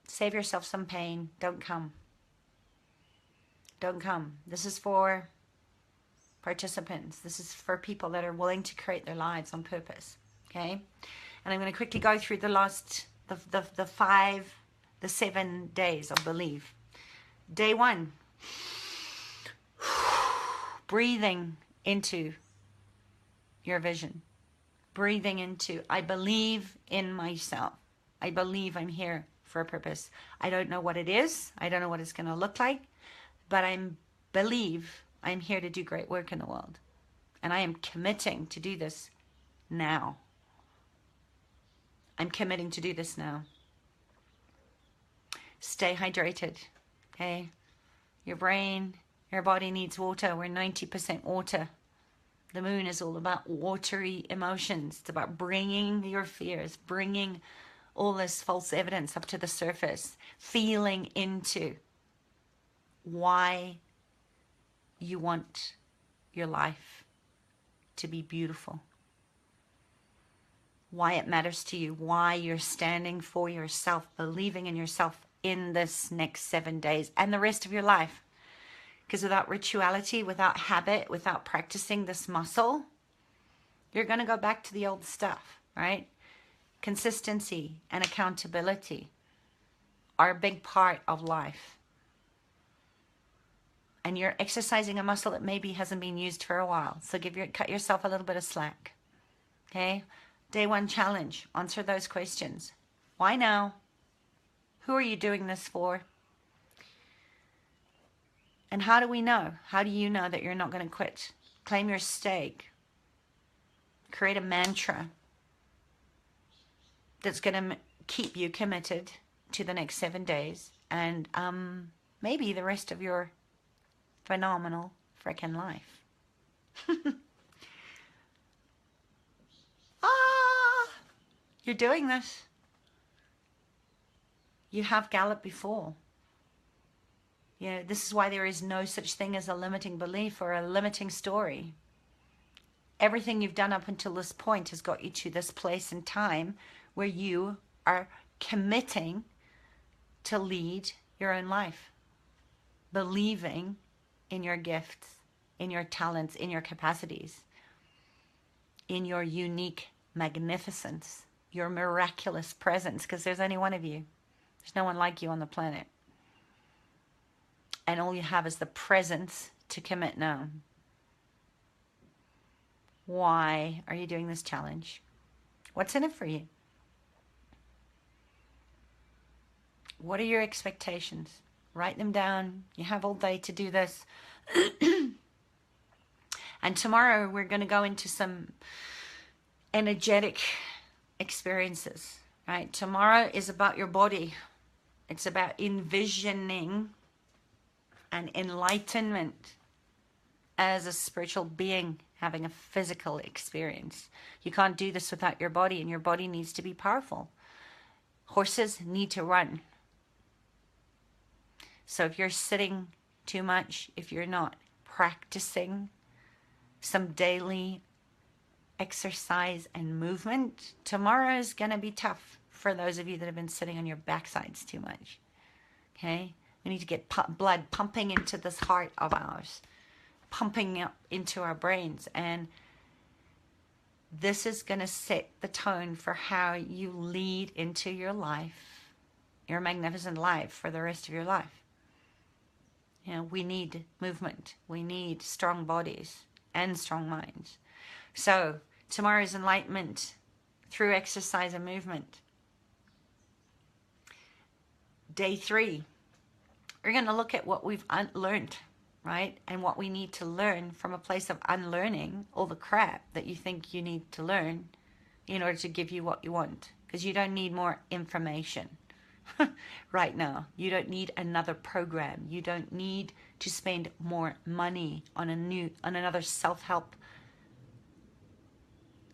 save yourself some pain. Don't come. Don't come. This is for participants. This is for people that are willing to create their lives on purpose. Okay? And I'm going to quickly go through the 7 days of belief. Day 1, breathing into your vision. Breathing into, I believe in myself. I believe I'm here for a purpose. I don't know what it is. I don't know what it's going to look like. But I believe I'm here to do great work in the world. And I am committing to do this now. I'm committing to do this now. Stay hydrated. Okay? Your brain, your body needs water. We're 90% water. The moon is all about watery emotions. It's about bringing your fears, bringing all this false evidence up to the surface, feeling into why you want your life to be beautiful, why it matters to you, why you're standing for yourself, believing in yourself in this next 7 days and the rest of your life. Because without rituality, without habit, without practicing this muscle, you're going to go back to the old stuff, right? consistency, and accountability are a big part of life. And you're exercising a muscle that maybe hasn't been used for a while. So cut yourself a little bit of slack. Okay? Day 1 challenge. Answer those questions. Why now? Who are you doing this for? And how do we know? How do you know that you're not going to quit? Claim your stake. Create a mantra that's going to keep you committed to the next 7 days and maybe the rest of your phenomenal freaking life. You're doing this. You have galloped before. You know, this is why there is no such thing as a limiting belief or a limiting story. Everything you've done up until this point has got you to this place in time where you are committing to lead your own life, believing in your gifts, in your talents, in your capacities, in your unique magnificence, your miraculous presence, because there's only one of you. There's no one like you on the planet. And all you have is the presence to commit now. Why are you doing this challenge? What's in it for you? What are your expectations? Write them down. You have all day to do this. And tomorrow we're going to go into some energetic experiences, right? Tomorrow is about your body. It's about envisioning an enlightenment as a spiritual being having a physical experience. You can't do this without your body, and your body needs to be powerful. Horses need to run. So if you're sitting too much, if you're not practicing some daily exercise and movement, tomorrow is going to be tough for those of you that have been sitting on your backsides too much. Okay? We need to get blood pumping into this heart of ours, pumping up into our brains. And this is going to set the tone for how you lead into your life, your magnificent life for the rest of your life. You know, we need movement. We need strong bodies and strong minds. So tomorrow's enlightenment through exercise and movement. Day 3, we're going to look at what we've learned, right? And what we need to learn from a place of unlearning all the crap that you think you need to learn in order to give you what you want. Because you don't need more information right now. You don't need another program. You don't need to spend more money on another self-help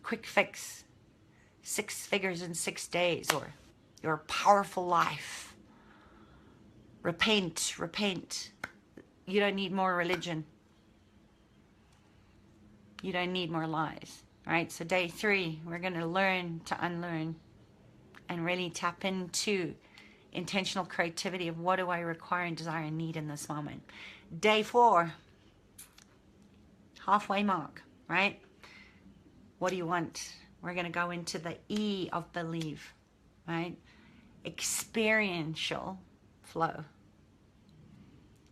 quick fix, 6 figures in 6 days, or your powerful life. Repent. You don't need more religion. You don't need more lies. All right, so day 3, we're going to learn to unlearn and really tap into intentional creativity of what do I require and desire and need in this moment. Day 4, halfway mark, right? What do you want? We're going to go into the E of believe, right? Experiential flow.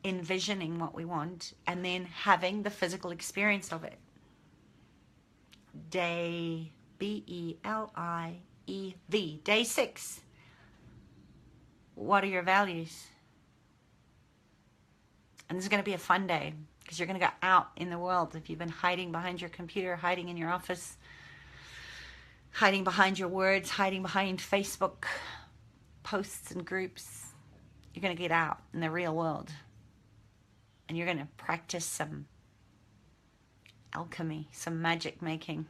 Envisioning what we want and then having the physical experience of it. Day BELIEV. Day 6. What are your values? And this is going to be a fun day because you're going to go out in the world. If you've been hiding behind your computer, hiding in your office, hiding behind your words, hiding behind Facebook posts and groups, you're going to get out in the real world. And you're going to practice some alchemy, some magic making.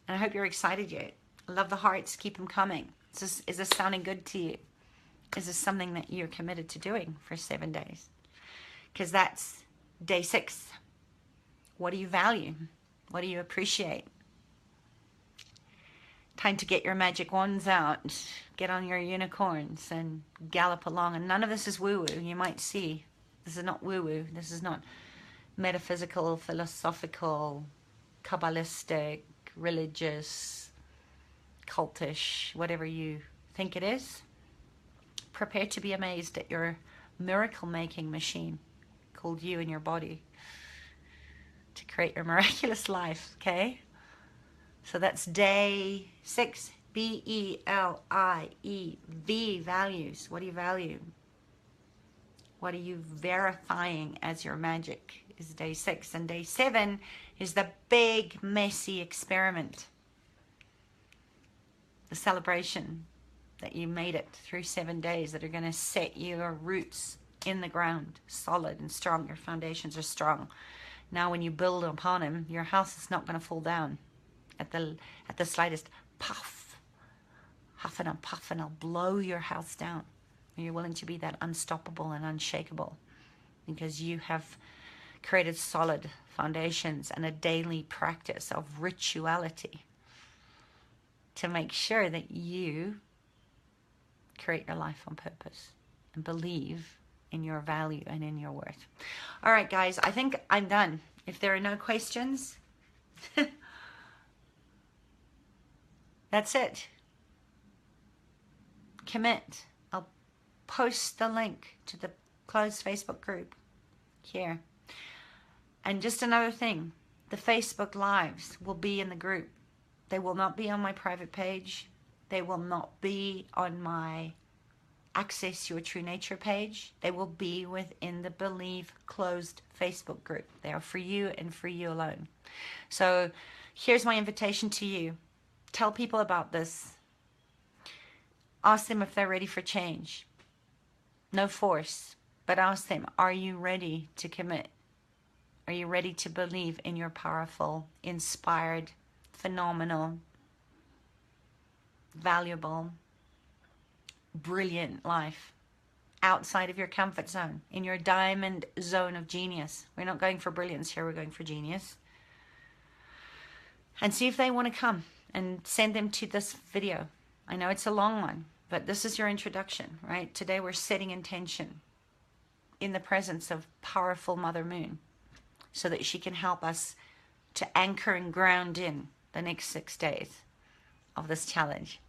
And I hope you're excited yet. I love the hearts. Keep them coming. Is this sounding good to you? Is this something that you're committed to doing for 7 days? Because that's day 6. What do you value? What do you appreciate? Time to get your magic wands out. Get on your unicorns and gallop along. And none of this is woo-woo. You might see. This is not woo-woo. This is not metaphysical, philosophical, Kabbalistic, religious, cultish, whatever you think it is. Prepare to be amazed at your miracle-making machine called you and your body to create your miraculous life, okay? So that's day 6, BELIEV, values. What do you value? What are you verifying as your magic is day 6. And day 7 is the big, messy experiment. The celebration that you made it through 7 days that are going to set your roots in the ground, solid and strong. Your foundations are strong. Now when you build upon them, your house is not going to fall down at the slightest puff. Huff and puff and I'll blow your house down. And you're willing to be that unstoppable and unshakable because you have created solid foundations and a daily practice of rituality to make sure that you create your life on purpose and believe in your value and in your worth. All right, guys, I think I'm done. If there are no questions, that's it. Commit. I'll post the link to the closed Facebook group here. And just another thing, the Facebook Lives will be in the group. They will not be on my private page. They will not be on my Access Your True Nature page. They will be within the Believe closed Facebook group. They are for you and for you alone. So here's my invitation to you. Tell people about this. Ask them if they're ready for change. No force, but ask them, are you ready to commit? Are you ready to believe in your powerful, inspired, phenomenal, valuable, brilliant life outside of your comfort zone, in your diamond zone of genius? We're not going for brilliance here, we're going for genius. And see if they want to come and send them to this video. I know it's a long one, but this is your introduction, right? Today we're setting intention in the presence of powerful Mother Moon so that she can help us to anchor and ground in the next 6 days of this challenge.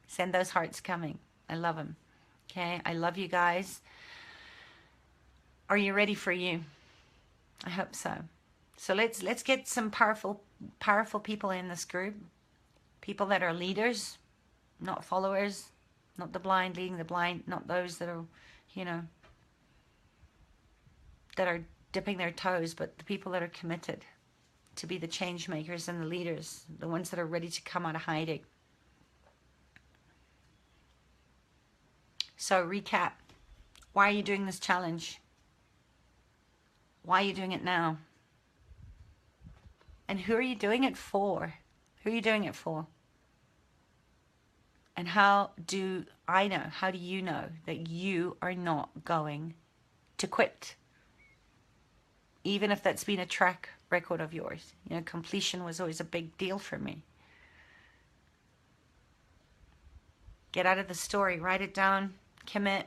Send those hearts coming. I love them. Okay, I love you guys. Are you ready for you? I hope so. So let's get some powerful people in this group. People that are leaders, not followers, not the blind leading the blind, not those that are, that are dipping their toes, but the people that are committed to be the change makers and the leaders, the ones that are ready to come out of hiding. So recap, why are you doing this challenge? Why are you doing it now? And who are you doing it for? Who are you doing it for? And how do I know, how do you know that you are not going to quit? Even if that's been a track record of yours. Completion was always a big deal for me. Get out of the story, write it down, commit.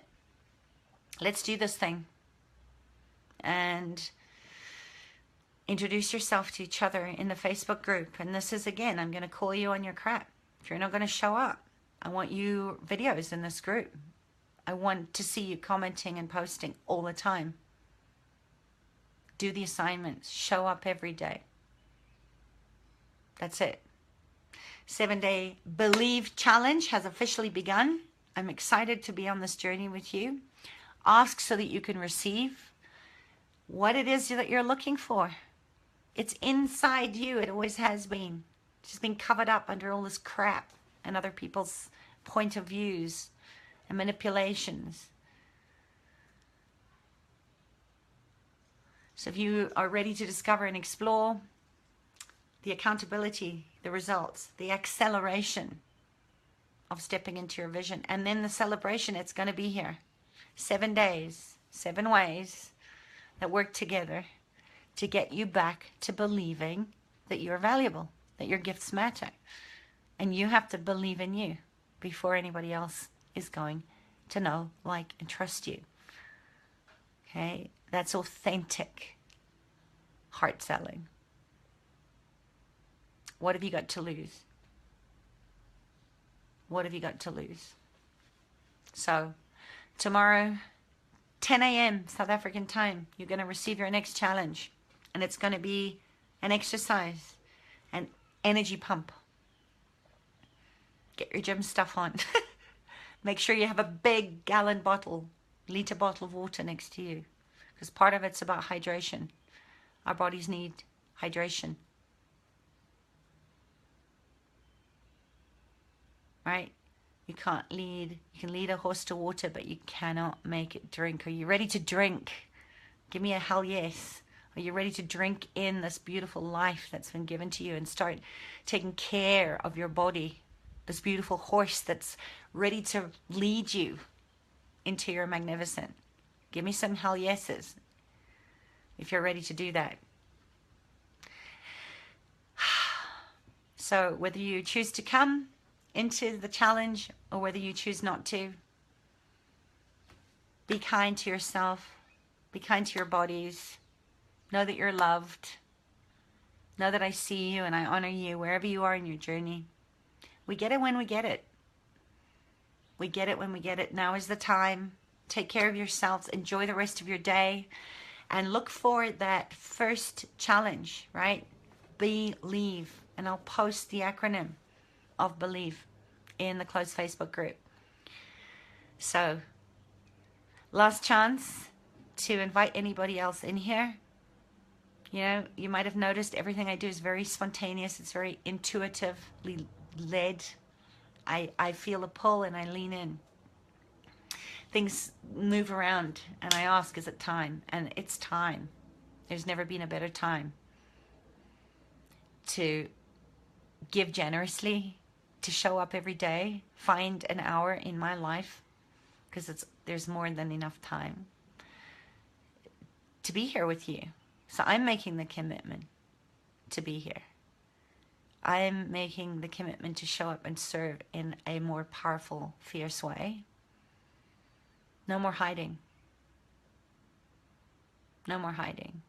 Let's do this thing. And introduce yourself to each other in the Facebook group. And this is, again, I'm going to call you on your crap. If you're not going to show up, I want you videos in this group. I want to see you commenting and posting all the time. Do the assignments. Show up every day. That's it. 7-day Believe Challenge has officially begun. I'm excited to be on this journey with you. Ask so that you can receive what it is that you're looking for. It's inside you. It always has been. It's just been covered up under all this crap and other people's point of views and manipulations. So if you are ready to discover and explore the accountability, the results, the acceleration of stepping into your vision, and then the celebration, it's going to be here. 7 days, 7 ways that work together to get you back to believing that you're valuable, that your gifts matter. And you have to believe in you before anybody else is going to know, like, and trust you. Okay? That's authentic heart selling. What have you got to lose? What have you got to lose? So tomorrow, 10 a.m. South African time, you're going to receive your next challenge. And it's going to be an exercise, an energy pump. Get your gym stuff on. Make sure you have a big gallon bottle, liter bottle of water next to you. Because part of it's about hydration. Our bodies need hydration. Right? You can't lead. You can lead a horse to water, but you cannot make it drink. Are you ready to drink? Give me a hell yes. Are you ready to drink in this beautiful life that's been given to you and start taking care of your body? This beautiful horse that's ready to lead you into your magnificent. Give me some hell yeses if you're ready to do that. So whether you choose to come into the challenge or whether you choose not to, be kind to yourself. Be kind to your bodies. Know that you're loved. Know that I see you and I honor you wherever you are in your journey. We get it when we get it. We get it when we get it. Now is the time. Take care of yourselves. Enjoy the rest of your day. And look for that first challenge, right? Believe. And I'll post the acronym of believe in the closed Facebook group. So, last chance to invite anybody else in here. You know, you might have noticed everything I do is very spontaneous. It's very intuitively led. I feel a pull and I lean in. Things move around and I ask, is it time? And it's time. There's never been a better time to give generously, to show up every day, find an hour in my life, because there's more than enough time to be here with you. So I'm making the commitment to be here. I'm making the commitment to show up and serve in a more powerful, fierce way. No more hiding. No more hiding.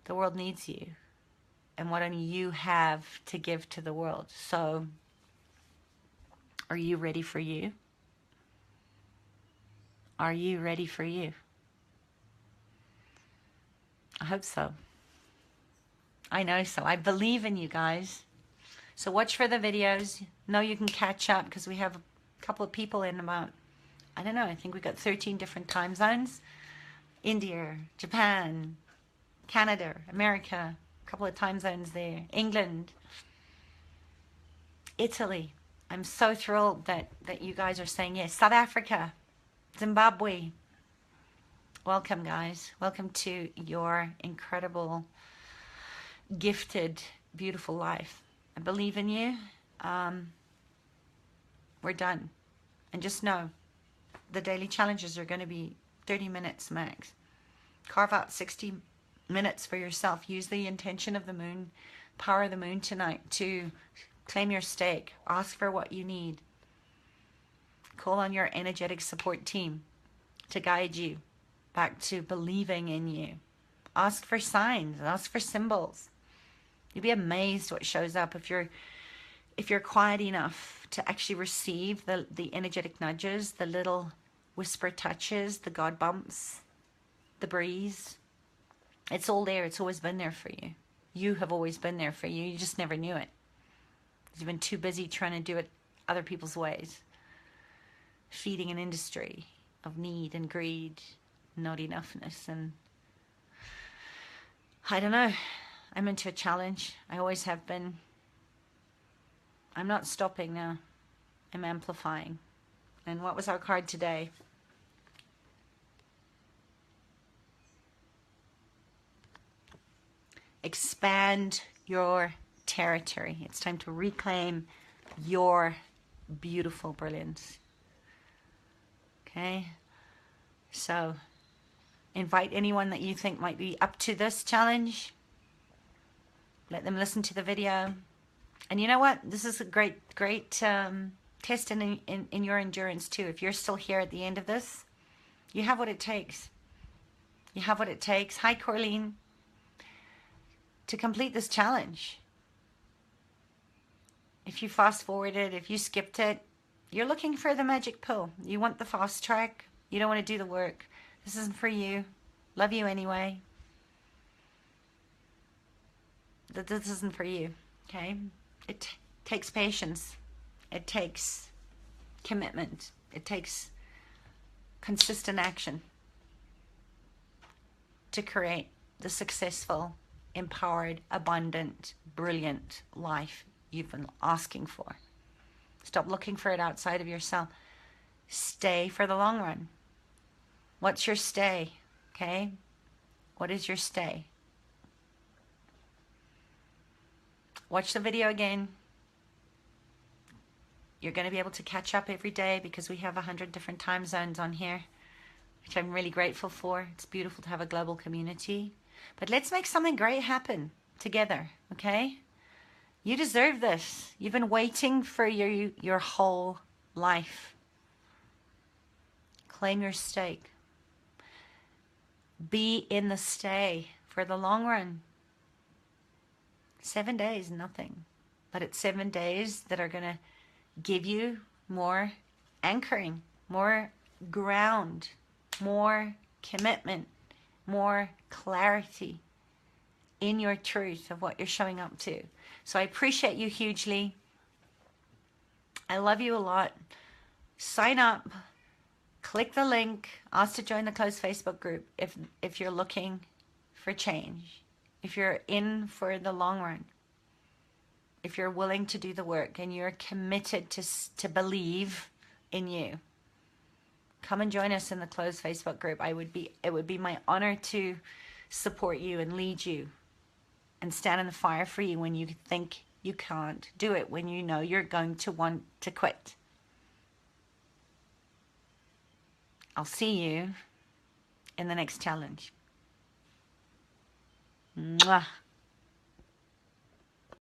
The world needs you. And what do you have to give to the world? So, are you ready for you? Are you ready for you? I hope so. I know so. I believe in you guys. So watch for the videos. Know you can catch up because we have a couple of people in about, I don't know, I think we got 13 different time zones. India, Japan, Canada, America, a couple of time zones there. England, Italy. I'm so thrilled that you guys are saying yes. South Africa, Zimbabwe. Welcome, guys. Welcome to your incredible, gifted, beautiful life. I believe in you. We're done. And just know, the daily challenges are going to be 30 minutes max. Carve out 60 minutes for yourself. Use the intention of the moon, power of the moon tonight to claim your stake. Ask for what you need. Call on your energetic support team to guide you back to believing in you. Ask for signs. Ask for symbols. You'll be amazed what shows up if you're quiet enough to actually receive the energetic nudges, the little whisper touches, the God bumps, the breeze. It's all there. It's always been there for you. You have always been there for you. You just never knew it. You've been too busy trying to do it other people's ways. Feeding an industry of need and greed, not enoughness. And I don't know. I'm into a challenge. I always have been. I'm not stopping now. I'm amplifying. And what was our card today? Expand your territory. It's time to reclaim your beautiful brilliance. Okay? So, invite anyone that you think might be up to this challenge. Let them listen to the video. And you know what? This is a great test in your endurance too. If you're still here at the end of this, you have what it takes. You have what it takes. Hi, Corleen. To complete this challenge. If you fast forwarded, if you skipped it, you're looking for the magic pill. You want the fast track. You don't want to do the work. This isn't for you. Love you anyway. This isn't for you, okay? It takes patience. It takes commitment. It takes consistent action to create the successful, empowered, abundant, brilliant life you've been asking for. Stop looking for it outside of yourself. Stay for the long run. What's your stay? Okay? What is your stay? Watch the video again. You're going to be able to catch up every day because we have 100 different time zones on here, which I'm really grateful for. It's beautiful to have a global community. But let's make something great happen together, okay? You deserve this. You've been waiting for your whole life. Claim your stake. Be in the stay for the long run. 7 days, nothing. But it's 7 days that are going to give you more anchoring, more ground, more commitment, more clarity in your truth of what you're showing up to. So I appreciate you hugely. I love you a lot. Sign up. Click the link. Ask to join the closed Facebook group if you're looking for change. If you're in for the long run. If you're willing to do the work and you're committed to believe in you. Come and join us in the closed Facebook group. It would be my honor to support you and lead you and stand in the fire for you when you think you can't do it, when you know you're going to want to quit. I'll see you in the next challenge. Mwah.